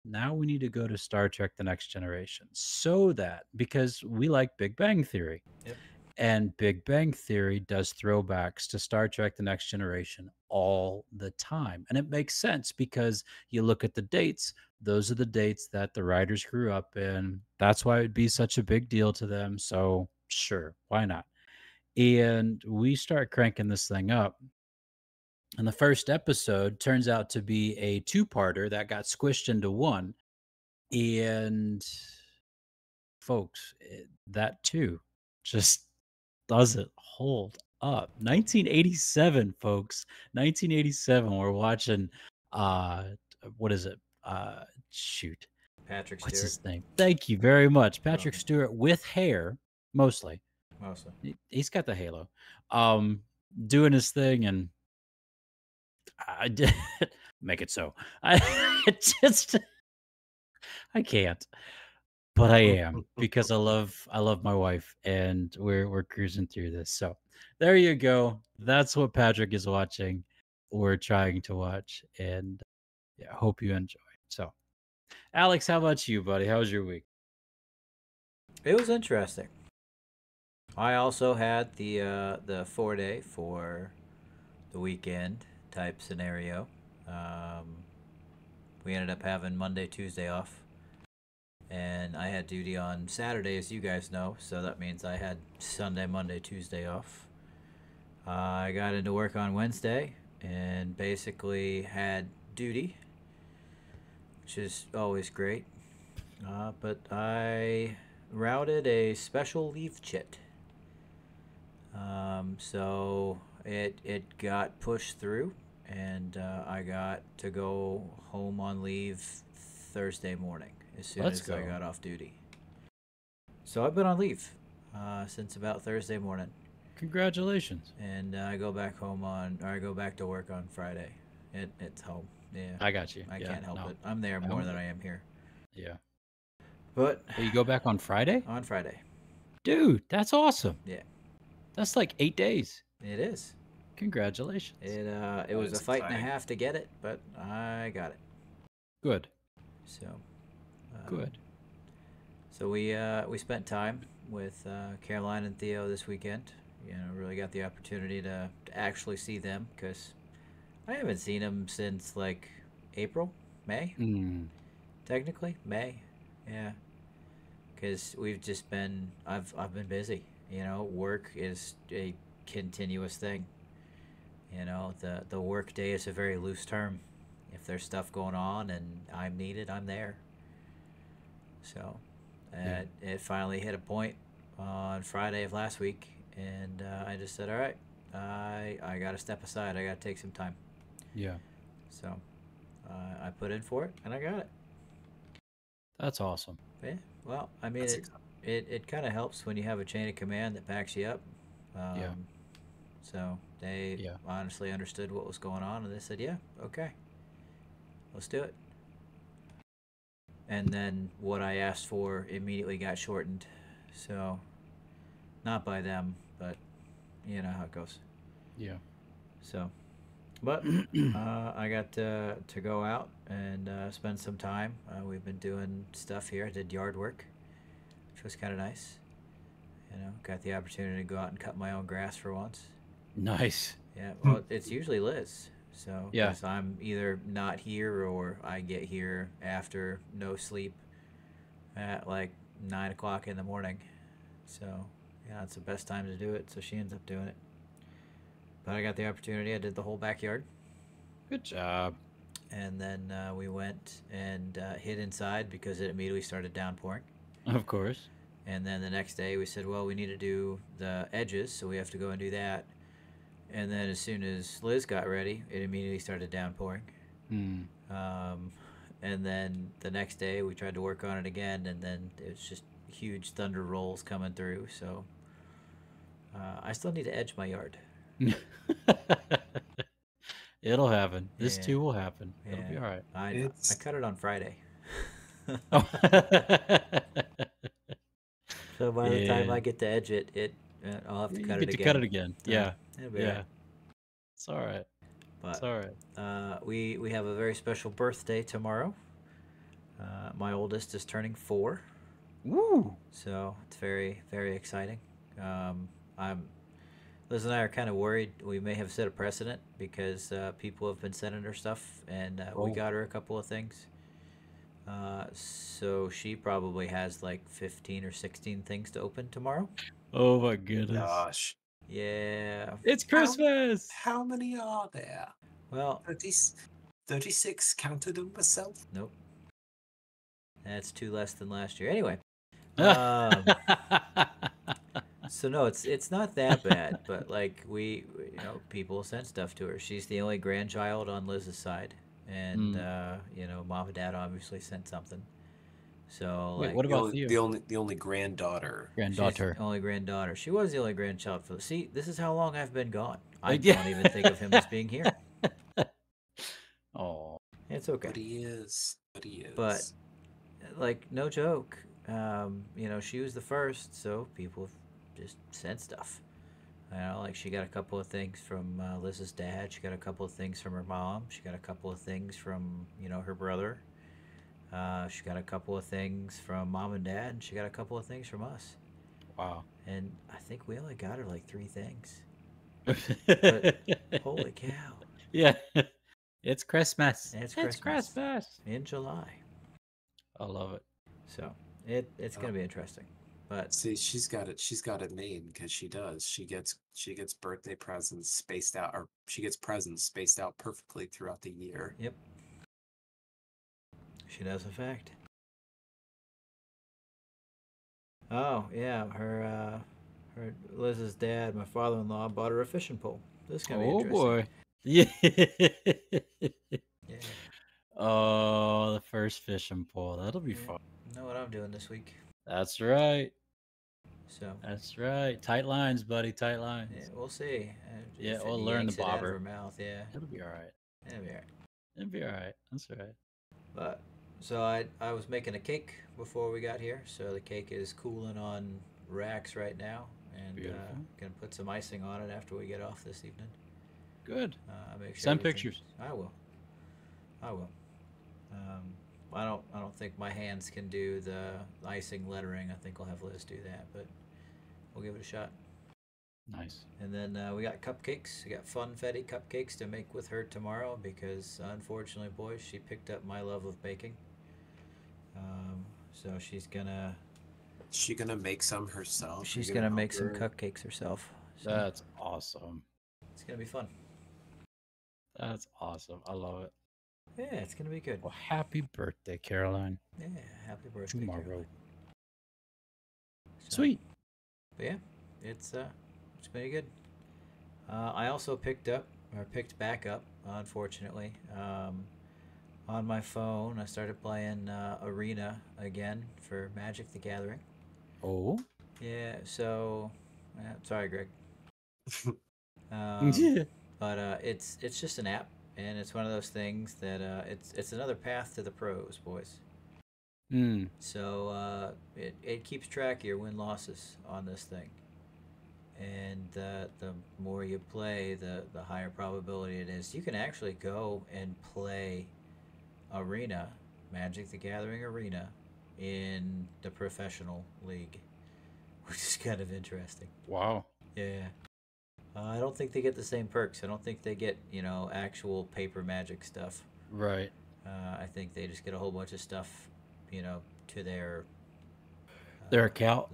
we need to go to Star Trek: The Next Generation." So that because we like Big Bang Theory. Yep. And Big Bang Theory does throwbacks to Star Trek: The Next Generation all the time. And it makes sense because you look at the dates, those are the dates that the writers grew up in. That's why it'd be such a big deal to them. So, sure, why not? And we start cranking this thing up. And the first episode turns out to be a two-parter that got squished into one. And folks, that too just doesn't hold up. 1987, folks. 1987. We're watching uh what is it? Shoot. Patrick What's Stewart. his name? Thank you very much. You're Patrick welcome. Stewart with hair, mostly. Mostly. He's got the halo. Um doing his thing, and I did make it so. I just I can't. But I am because I love my wife, and we're cruising through this. So there you go. That's what Patrick is watching. We're trying to watch, and yeah, hope you enjoy. So, Alex, how about you, buddy? How was your week? It was interesting. I also had the 4 day for the weekend type scenario. Um, we ended up having Monday, Tuesday off, and I had duty on Saturday, as you guys know. So that means I had Sunday, Monday, Tuesday off. I got into work on Wednesday and basically had duty, which is always great. But I routed a special leave chit. So it got pushed through, and I got to go home on leave Thursday morning as soon Let's as I go. got off duty. So I've been on leave since about Thursday morning, Congratulations. and I go back to work on Friday. It's home. Yeah, I got you. I Yeah. can't help No. it. I'm there I more don't- than I am here. Yeah. But Well, you go back on Friday? on Friday, Dude, that's awesome. yeah, That's like 8 days. it is. Congratulations. It That was is a fight and a exciting. half to get it, but I got it. Good. So, Good. so we spent time with Caroline and Theo this weekend. You know, really got the opportunity to actually see them because I haven't seen them since like April, May, Mm. technically May. Yeah, because we've just been I've been busy. You know, work is a continuous thing. You know, the work day is a very loose term. If there's stuff going on and I'm needed, I'm there. So, Yeah. it finally hit a point on Friday of last week, and I just said, all right, I got to step aside. I got to take some time. Yeah. So I put in for it, and I got it. That's awesome. Yeah. Well, I mean, That's it kind of helps when you have a chain of command that backs you up. Yeah. So they Yeah. honestly understood what was going on, and they said, yeah, okay, let's do it. And then what I asked for immediately got shortened. So, not by them, but you know how it goes. Yeah. So, but I got to go out and spend some time. We've been doing stuff here. I did yard work, which was kind of nice. You know, got the opportunity to go out and cut my own grass for once. Nice. Yeah, well, it's usually Liz. So, Yeah. because I'm either not here or I get here after no sleep at like 9 o'clock in the morning. So, yeah, it's the best time to do it. So she ends up doing it. But I got the opportunity. I did the whole backyard. Good job. And then we went and hid inside because it immediately started downpouring. Of course. And then the next day we said, well, we need to do the edges, so we have to go and do that. And then as soon as Liz got ready, it immediately started downpouring. And then the next day we tried to work on it again, and then it was just huge thunder rolls coming through. So I still need to edge my yard. It'll happen. This Yeah. too will happen. It'll Yeah. be all right. I cut it on Friday. So by the time I get to edge it, I'll have to You cut get it to again. cut it again. Yeah. It'll be Yeah. alright. It's all right. It's But all right. we have a very special birthday tomorrow. My oldest is turning 4, Woo! so it's very, very exciting. Liz and I are kind of worried we may have set a precedent because people have been sending her stuff, and we Oh. got her a couple of things. So she probably has like 15 or 16 things to open tomorrow. Oh my goodness. Gosh. Yeah. It's Christmas. How many are there? Well, 36 counted them myself. nope. That's 2 less than last year. Anyway. So no, it's not that bad, but like we people sent stuff to her. She's the only grandchild on Liz's side, and mom and dad obviously sent something. So Wait, like, what about you? The only granddaughter. Granddaughter. she's the only granddaughter. She was the only grandchild for the. See, this is how long I've been gone. I Yeah. don't even think of him as being here. Oh. It's okay. But he is. But like, no joke. She was the first, so people just sent stuff. Like she got a couple of things from Liz's dad. She got a couple of things from her mom. She got a couple of things from her brother. She got a couple of things from mom and dad, and she got a couple of things from us. Wow. And I think we only got her like 3 things. But holy cow! Yeah. It's Christmas. It's Christmas. Christmas In July. I love it. So it's gonna be interesting. But see, she's got it made because she does. She gets birthday presents spaced out, or she gets presents spaced out perfectly throughout the year. Yep. She does, in fact. Oh yeah, her Liz's dad, my father-in-law, bought her a fishing pole. This is gonna be interesting. Oh boy. Yeah. Yeah. Oh, the first fishing pole. That'll be fun. Know what I'm doing this week. That's right. So That's right. Tight lines, buddy. Tight lines. yeah, we'll see. Yeah, If it we'll learn the yanks it out of bobber. her mouth. Yeah, It'll be all right. it'll be all right. It'll be all right. That's all right. But so I was making a cake before we got here, so the cake is cooling on racks right now, and Beautiful. gonna put some icing on it after we get off this evening. Good. Make sure Send everything- pictures. I will. I don't think my hands can do the icing lettering. I think I'll have Liz do that, but we'll give it a shot. Nice. And then we got cupcakes. We got funfetti cupcakes to make with her tomorrow because, unfortunately, boys, she picked up my love of baking. So she's gonna make some herself. she's You're gonna help make some her? cupcakes herself. So That's awesome. it's gonna be fun. That's awesome. I love it. Yeah, it's gonna be good. Well, happy birthday, Caroline. Yeah, happy birthday, Tomorrow. Caroline. So, Sweet. But yeah, it's It's pretty good. I also picked back up, unfortunately. On my phone, I started playing Arena again for Magic the Gathering. Oh. Yeah, so sorry, Greg. Um, but it's just an app, and it's one of those things that it's another path to the pros, boys. Mm. So it keeps track of your win losses on this thing, and the more you play, the higher probability it is. You can actually go and play Arena, Magic the Gathering Arena, in the professional league, which is kind of interesting. Wow. Yeah. I don't think they get the same perks. I don't think they get, actual paper Magic stuff. Right. I think they just get a whole bunch of stuff, to Their account.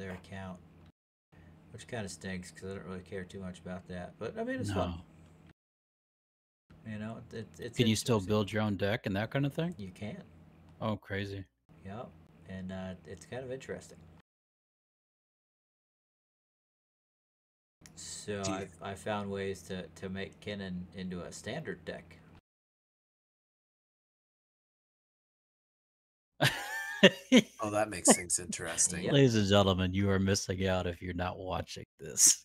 Which kind of stinks because I don't really care too much about that. But I mean, it's fun. No. It's Can you still interesting. build your own deck and that kind of thing? You can. Oh, crazy. Yep. And it's kind of interesting. So I found ways to make Kinnan into a standard deck. Oh, that makes things interesting. Yep. Ladies and gentlemen, you are missing out if you're not watching this.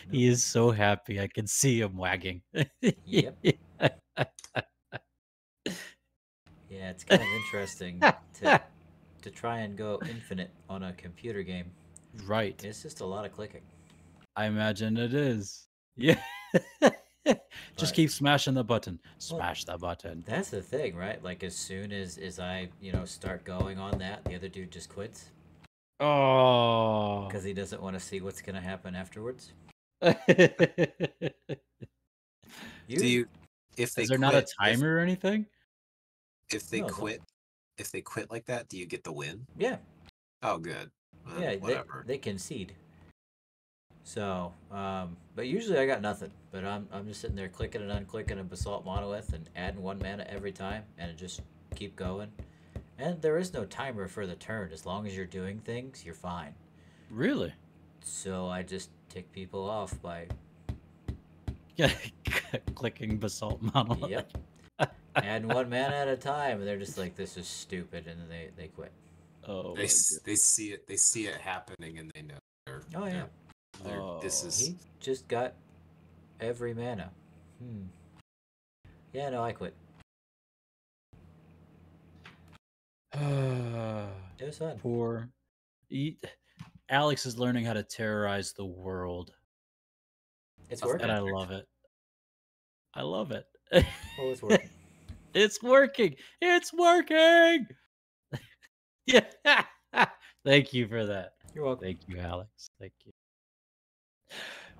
He is so happy. I can see him wagging. Yep. Yeah, it's kind of interesting to try and go infinite on a computer game. Right. It's just a lot of clicking. I imagine it is. Yeah. Just But- keep smashing the button. Smash the button. That's the thing, right? Like as soon as I start going on that, the other dude just quits Oh. because he doesn't want to see what's gonna happen afterwards. Do you, if they Is there quit, not a timer or anything? if they No, quit, if they quit like that, do you get the win? Yeah, Oh, good. Well, yeah, whatever. they concede. So, but usually I got nothing. But I'm just sitting there clicking and unclicking a basalt monolith and adding 1 mana every time, and it just keep going. And there is no timer for the turn. As long as you're doing things, you're fine. Really? So I just tick people off by Clicking basalt monolith. yep, adding 1 mana at a time, and they're just like, "This is stupid," and then they quit. Oh, They see it. They see it happening, and they know. Oh yeah, This is. he just got every mana. Yeah, no, I quit. It was fun. Poor. Alex is learning how to terrorize the world, It's Of working. and I love it. I love it. Oh, it's working. It's working. It's working. Yeah. Thank you for that. You're welcome. Thank you, Alex. Thank you.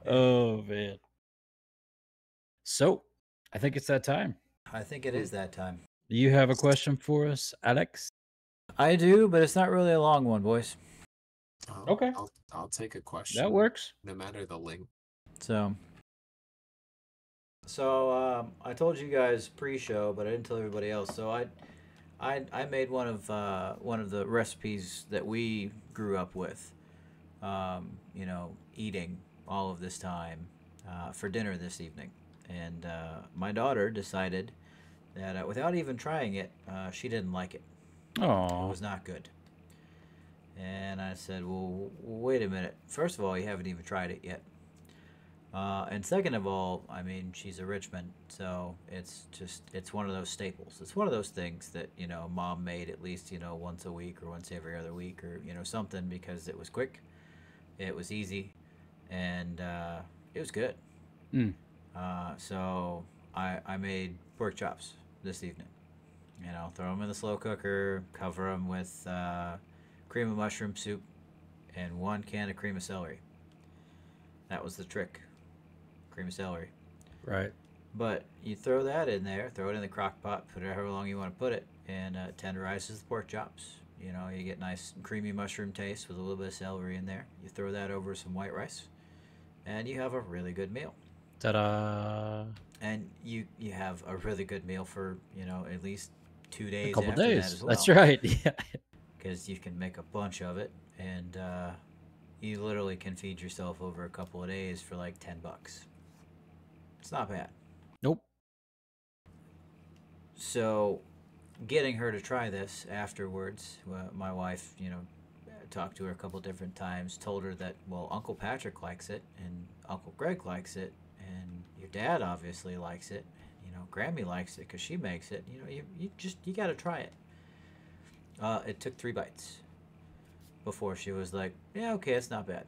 Oh man. So, I think it's that time. I think it is that time. Do you have a question for us, Alex? I do, but it's not really a long one, boys. Okay. I'll take a question. That works. No matter the length. So I told you guys pre-show, but I didn't tell everybody else. So I made one of the recipes that we grew up with. Eating all of this time for dinner this evening, and my daughter decided that without even trying it, she didn't like it. It Oh. was not good. And I said, well, wait a minute. First of all, you haven't even tried it yet. And second of all, I mean, she's a Richmond, so it's one of those staples. It's one of those things that, mom made at least, once a week or once every other week or, something, because it was quick, it was easy, and it was good. So I made pork chops this evening. Throw them in the slow cooker, cover them with cream of mushroom soup, and 1 can of cream of celery. That was the trick. Cream of celery. Right. But you throw that in there, throw it in the crock pot, put it however long you want to put it, and it tenderizes the pork chops. You get nice creamy mushroom taste with a little bit of celery in there. You throw that over some white rice, and you have a really good meal. Ta-da! And you have a really good meal for, at least 2 days A couple after days. that as well. That's right. Yeah. Because you can make a bunch of it, and you literally can feed yourself over a couple of days for like $10. It's not bad. Nope. So, getting her to try this afterwards, my wife, talked to her a couple different times, told her that, well, Uncle Patrick likes it, and Uncle Greg likes it, and your dad obviously likes it. Grammy likes it because she makes it. You got to try it. It took 3 bites before she was like, yeah, okay, it's not bad.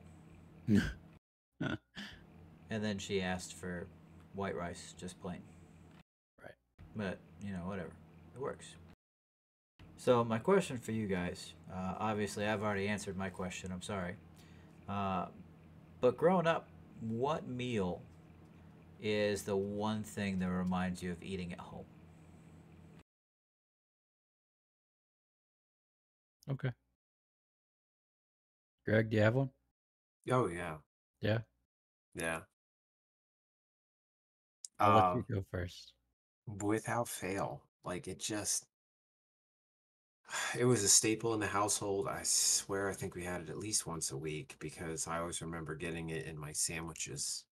And then she asked for white rice, just plain. Right. But, whatever. It works. So, my question for you guys, obviously, I've already answered my question. I'm sorry. But growing up, what meal is the one thing that reminds you of eating at home? Okay. Greg, do you have one? Oh yeah, Yeah. yeah. I'll let you go first. Without fail, like it was a staple in the household. I swear, I think we had it at least once a week because I always remember getting it in my sandwiches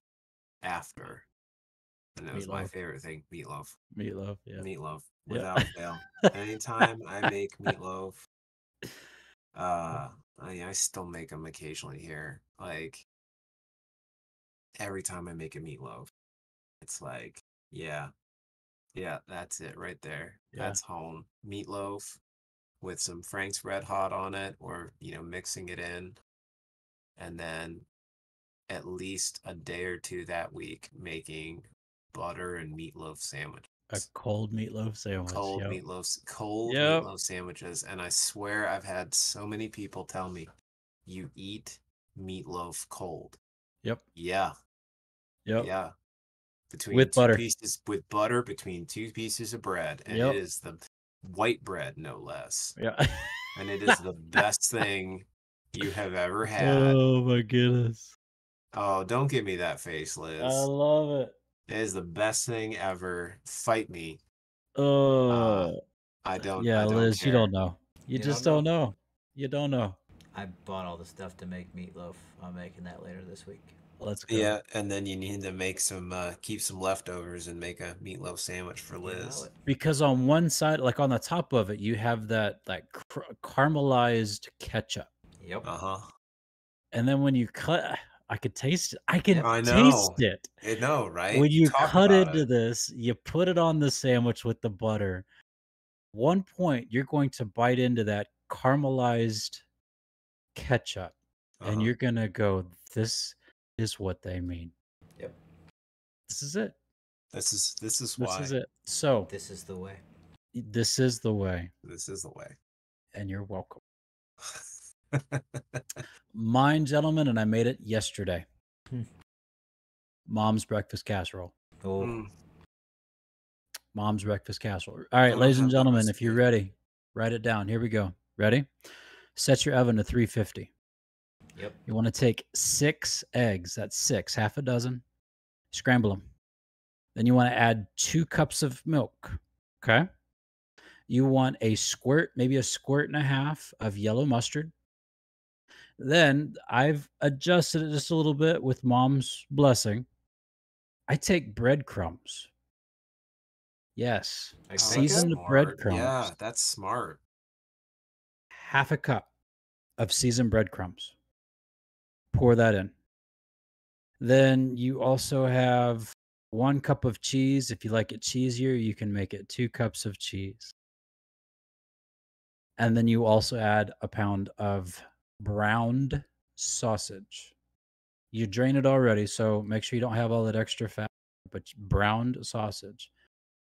after, and it was my Meatloaf. favorite thing: meatloaf. Meatloaf. Yeah. Meatloaf, Yeah. without fail. Anytime I make meatloaf, I still make them occasionally here. Like every time I make a meatloaf, it's like, yeah, yeah, that's it right there. Yeah. That's home. Meatloaf with some Frank's Red Hot on it, or mixing it in, and then at least a day or two that week making butter and meatloaf sandwiches. A cold meatloaf sandwich. Yep. Cold Yep. meatloaf sandwiches. And I swear I've had so many people tell me, you eat meatloaf cold. Yep. Yeah. Yep. Yeah. Between With two butter. pieces with butter, between two pieces of bread. And it Yep. is the white bread, no less. Yeah. And it is the best thing you have ever had. Oh my goodness. Oh, don't give me that face, I Liz. love it. It is the best thing ever. Fight me. Oh. I Yeah, don't Liz, you don't care. know. You You just don't don't know? know. You don't know. I bought all the stuff to make meatloaf. I'm making that later this week. Let's go. Yeah, and then you need to make some keep some leftovers and make a meatloaf sandwich for You know Liz. it. Because on one side, like on the top of it, you have that caramelized ketchup. Yep. Uh-huh. And then when you cut, I could taste it. I Yep. can I taste know. it. I know, right? When You you talk cut about into it. this, you put it on the sandwich with the butter. One point, you're going to bite into that caramelized ketchup, and Uh-huh. you're going to go, this is what they mean. Yep. This is it. This is This why. is it. So, This is the way. this is the way, This is the way. and you're welcome. Mine, gentlemen, and I made it yesterday. Hmm. Mom's breakfast casserole. Oh, Mm, Mom's breakfast casserole. All right, I don't ladies and have that gentlemen, if you're recipe. ready, write it down. Here we go. Ready? Set your oven to 350. yep. You want to take 6 eggs. That's 6, half a dozen. Scramble them. Then you want to add 2 cups of milk. Okay. You want a squirt, maybe a squirt and a half of yellow mustard. Then I've adjusted it just a little bit with mom's blessing. I take breadcrumbs. Yes, Like Oh, that's bacon? seasoned smart. breadcrumbs. Yeah, that's smart. Half a cup of seasoned breadcrumbs. Pour that in. Then you also have 1 cup of cheese. If you like it cheesier, you can make it 2 cups of cheese. And then you also add a pound of browned sausage. You drain it already, so make sure you don't have all that extra fat, but browned sausage.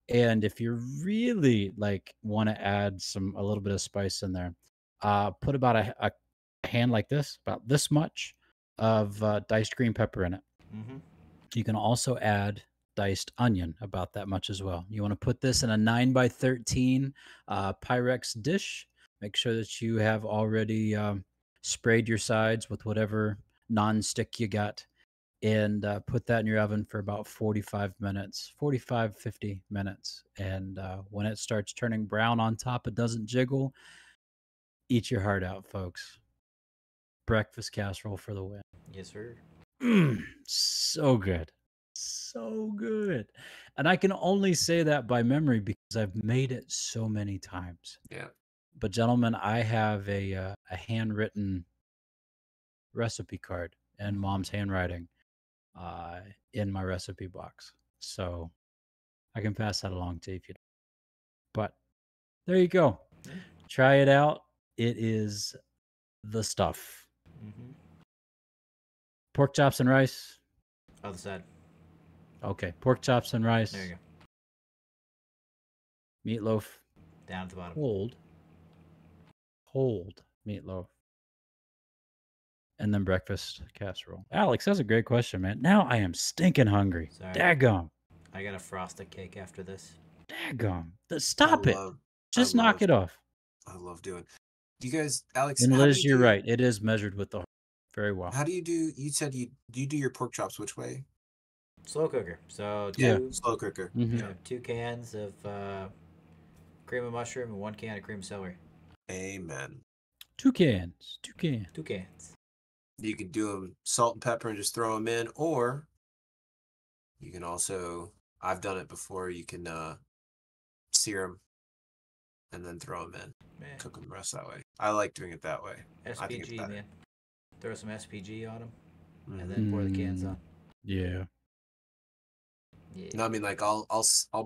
And if you really like want to add a little bit of spice in there, put about a hand like this, about this much of diced green pepper in it. Mm-hmm. You can also add diced onion, about that much as well. You want to put this in a 9 by 13 Pyrex dish. Make sure that you have already sprayed your sides with whatever non-stick you got, and put that in your oven for about 45 minutes, 45, 50 minutes. And when it starts turning brown on top, it doesn't jiggle. Eat your heart out, folks. breakfast casserole for the win. Yes, sir. So good. So good. And I can only say that by memory because I've made it so many times. Yeah. But gentlemen, I have a handwritten recipe card in Mom's handwriting in my recipe box. So I can pass that along to you if you don't. But there you go. Yeah. Try it out. It is the stuff. Mm-hmm. Pork chops and rice. Other side. Okay, pork chops and rice. There you Meatloaf. go. Down at the bottom. Cold meatloaf. And then breakfast casserole. Alex, that's a great question, man. Now I am stinking hungry. Sorry. Daggum. I got a frosted cake after this. Daggum. Stop it. Just I knock love- it off. I love doing. Do you guys, Alex? And how do Liz, you you're do- right. It is measured with the heart. Very well. How do you do? You said do you do your pork chops which way? Slow cooker. So Yeah. Slow cooker. Mhm. you have 2 cans of cream of mushroom and 1 can of cream of celery. Amen. 2 cans. 2 cans. 2 cans. You can do them salt and pepper and just throw them in, or you can also. I've done it before. You can sear them and then throw them in. Man. Cook them the rest that way. I like doing it that way. I think it's SPG, better. man. Throw some SPG on them Mhm. and then pour the cans on. Yeah. Yeah. No, I mean like I'll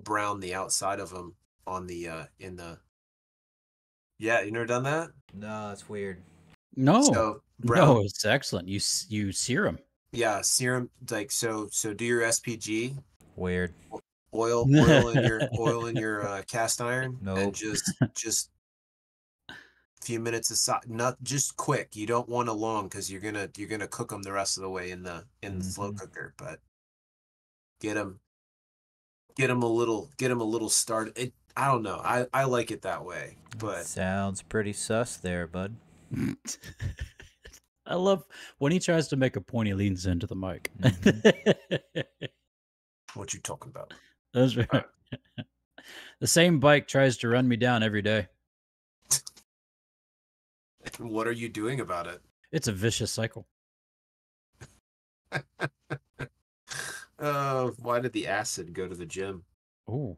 brown the outside of them on the in the. Yeah, you never done that? No, that's weird. No. So brown. No, it's excellent. You sear them. Yeah, sear 'em, like so. So do your SPG. Weird. Oil in your cast iron, Nope. and just a few minutes aside. Not just quick. You don't want to long because you're gonna cook them the rest of the way in the slow Mhm. cooker. But get them a little start. I don't know. I like it that way. But Sounds pretty sus there, bud. I love when he tries to make a point, he leans into the mic. what you talking about? That's right. Alright. The same bike tries to run me down every day. What are you doing about it? It's a vicious cycle. Why did the acid go to the gym? Oh,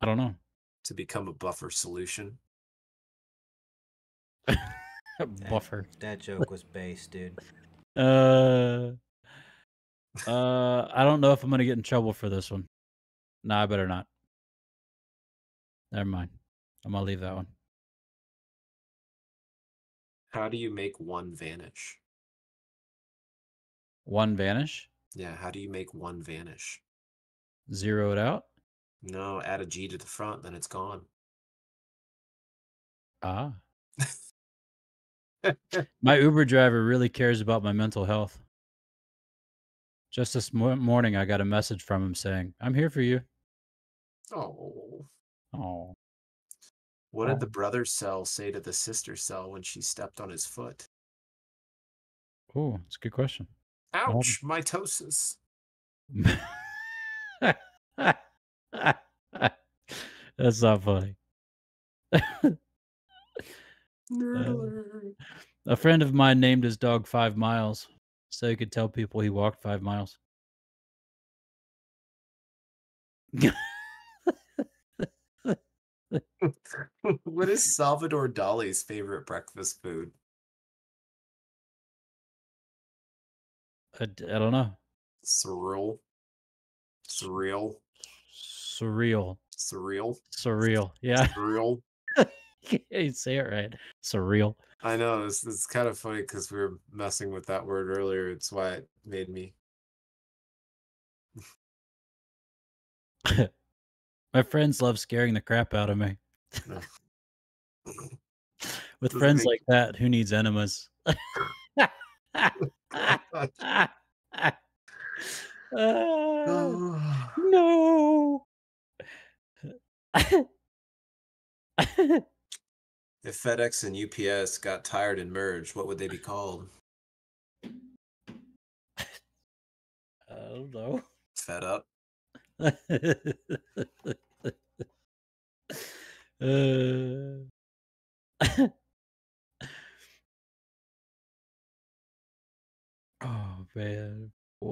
I don't know. To become a buffer solution. Buffer. That joke was base, dude. I don't know if I'm gonna get in trouble for this one. No, I better not. Never mind. I'm gonna leave that one. How do you make one vanish? One vanish. Yeah, how do you make one vanish? Zero it out. No, add a G to the front, then it's gone. Ah. My Uber driver really cares about my mental health. Just this morning, I got a message from him saying, "I'm here for you." Oh. Oh. What did the brother cell say to the sister cell when she stepped on his foot? Oh, that's a good question. Ouch, mitosis. That's not funny. Nerd alert. A friend of mine named his dog 5 Miles so he could tell people he walked 5 miles. What is Salvador Dali's favorite breakfast food? I don't know. Surreal. Surreal. Surreal. Surreal. Surreal. Yeah. Surreal. You say it right. Surreal. I know, it's kind of funny because we were messing with that word earlier. It's why it made me. My friends love scaring the crap out of me. With Doesn't friends make- like that, who needs enemas? Oh. No. If FedEx and UPS got tired and merged, what would they be called? I don't know. Fed up.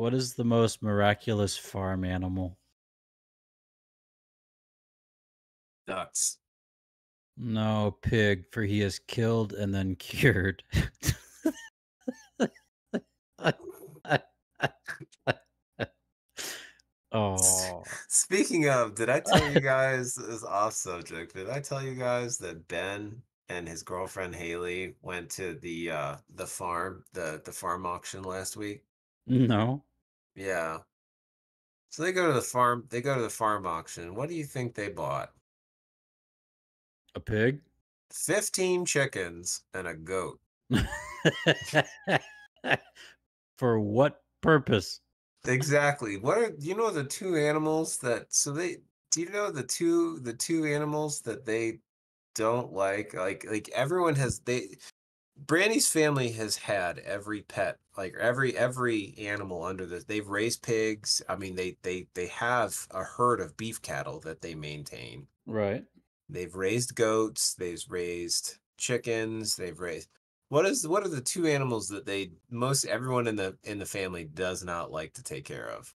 What is the most miraculous farm animal? Ducks. No, pig, for he is killed and then cured. Oh, Speaking of, did I tell you guys, this is off subject, did I tell you guys that Ben and his girlfriend Haley went to the farm, the farm auction last week? no, Yeah. So they go to the farm auction. What do you think they bought? a pig? 15 chickens and a goat. For what purpose? Exactly. What are, do you know the two animals that, so they, do you know the two animals that they don't like? Like everyone has, Brandy's family has had every pet, like every animal under this. They've raised pigs. I mean, they have a herd of beef cattle that they maintain. Right. They've raised goats, they've raised chickens, they've raised what are the two animals that they most everyone in the family does not like to take care of?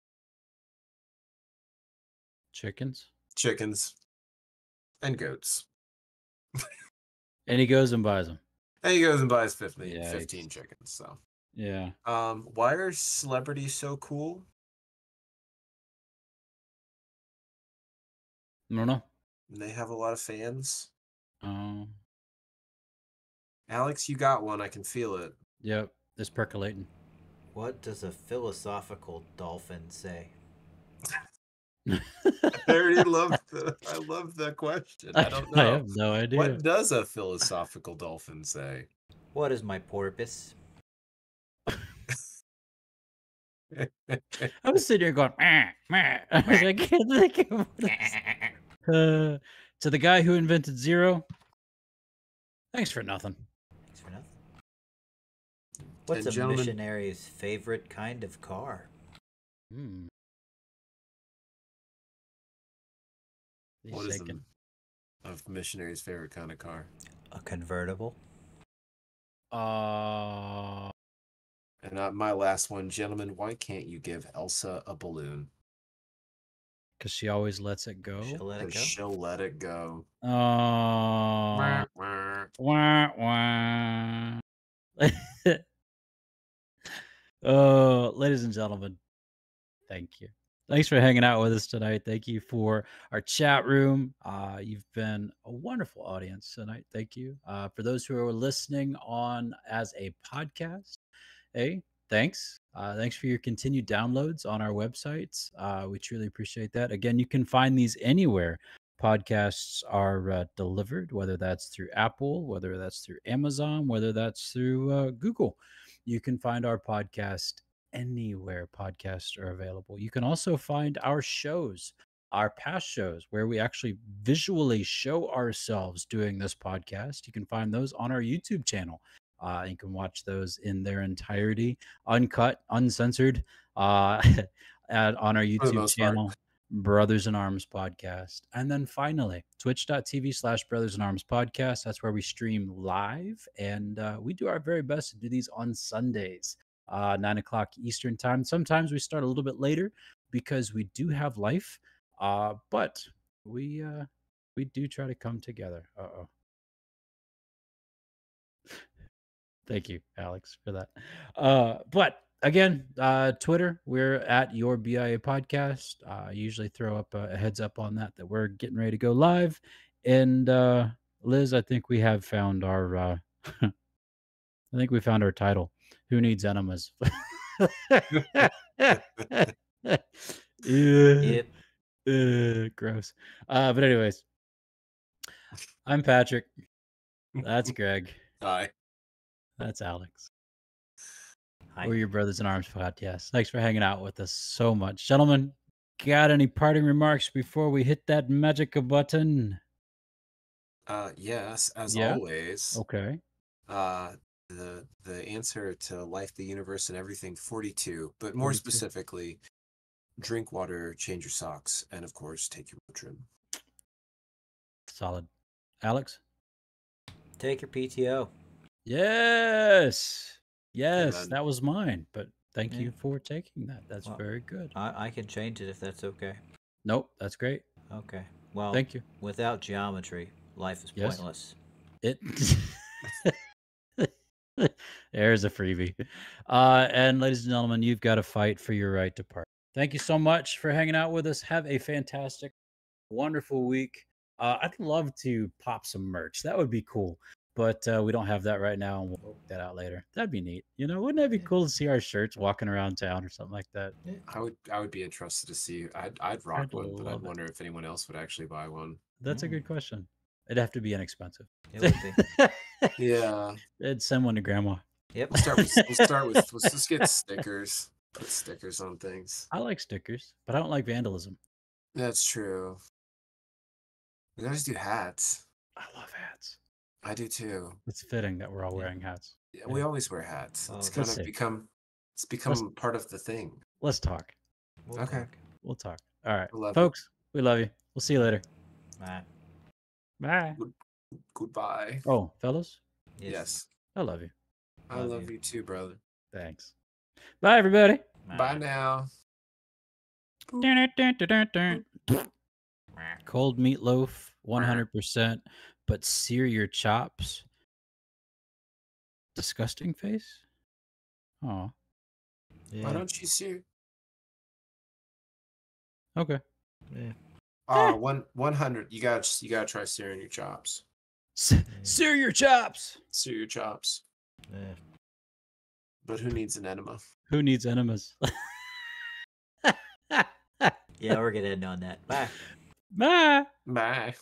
Chickens. Chickens and goats. And he goes and buys them. And he goes and buys 15, Yikes. 15 chickens. So, Yeah. why are celebrities so cool? I don't know. And they have a lot of fans. Oh, Alex, you got one. I can feel it. yep. It's percolating. What does a philosophical dolphin say? I already I love the question. I don't I know. have no idea. What does a philosophical dolphin say? What is my porpoise? I was sitting here going, meh, meh. I can't think of what it's- to the guy who invented zero. Thanks for nothing. Thanks for nothing. What's And a gentlemen, missionary's favorite kind of car? Hmm. He's what is shaking. a missionary's favorite kind of car? A convertible? Uh, And my last one, gentlemen, why can't you give Elsa a balloon? because she always lets it go. She'll let it Because go. she'll let it go. Oh, Wah, wah. wah, wah. Oh, ladies and gentlemen, thank you. Thanks for hanging out with us tonight. Thank you for our chat room. You've been a wonderful audience tonight. Thank you. For those who are listening on as a podcast, hey, thanks. Thanks for your continued downloads on our websites. We truly appreciate that. Again, you can find these anywhere podcasts are delivered, whether that's through Apple, whether that's through Amazon, whether that's through Google. You can find our podcast anywhere podcasts are available. You can also find our shows, our past shows, where we actually visually show ourselves doing this podcast. You can find those on our YouTube channel. You can watch those in their entirety, uncut, uncensored, on our For the YouTube most part. channel, Brothers in Arms Podcast. And then finally, twitch.tv/Brothers in Arms Podcast. That's where we stream live. And we do our very best to do these on Sundays, 9 o'clock Eastern time. Sometimes we start a little bit later because we do have life, but we do try to come together. Uh-oh. Thank you, Alex, for that. But again, Twitter, we're at your BIA podcast. Usually throw up a heads up on that we're getting ready to go live. And Liz, I think we have found our I think we found our title. Who needs enemas? Yeah, Yep. gross. But anyways, I'm Patrick. That's Greg. Hi. That's Alex. Hi. We're your Brothers in Arms podcast. Thanks for hanging out with us so much. Gentlemen, got any parting remarks before we hit that magic button? Yes, as Yeah. always. Okay. Uh, the answer to life, the universe, and everything 42. But more 42. specifically, drink water, change your socks, and of course, take your road trip. Solid. Alex? Take your PTO. Yes. Yes, Amen. that was mine, but Thank Yeah. you for taking that. That's Well, very good. I can change it if that's okay. Nope, that's great. Okay. Well, Thank you. without geometry, life is Yes. pointless. It There's a freebie. And ladies and gentlemen, you've got to fight for your right to party. Thank you so much for hanging out with us. Have a fantastic, wonderful week. I'd love to pop some merch. That would be cool. But we don't have that right now, and we'll work that out later. That'd be neat. Wouldn't that be Yeah. cool to see our shirts walking around town or something like that? Yeah. I would be interested to see. I'd rock I'd one, but I'd love it. wonder if anyone else would actually buy one. That's a good question. It'd have to be inexpensive. It would be. Yeah. It'd send one to grandma. Yep. Let's just get stickers. Put stickers on things. I like stickers, but I don't like vandalism. That's true. We gotta do hats. I love hats. I do too. It's fitting that we're all Yeah. wearing hats. Yeah, we always wear hats. Oh, It's let's kind of see. become part of the thing. Let's talk. We'll Okay. talk. We'll talk. All right, I love it. folks, we love you. We'll see you later. All right. Bye. Goodbye. Oh, fellas, Yes. I love you. I love you too, brother. Thanks. Bye, everybody. All Bye right. now. Cold meatloaf, 100%, but sear your chops. Disgusting face. Oh, Yeah. Why don't you see? okay. Yeah. 100. You gotta try searing your chops. Sear your chops. Sear your chops. Yeah. But who needs an enema? Who needs enemas? Yeah, we're gonna end on that. Bye. Bye. Bye.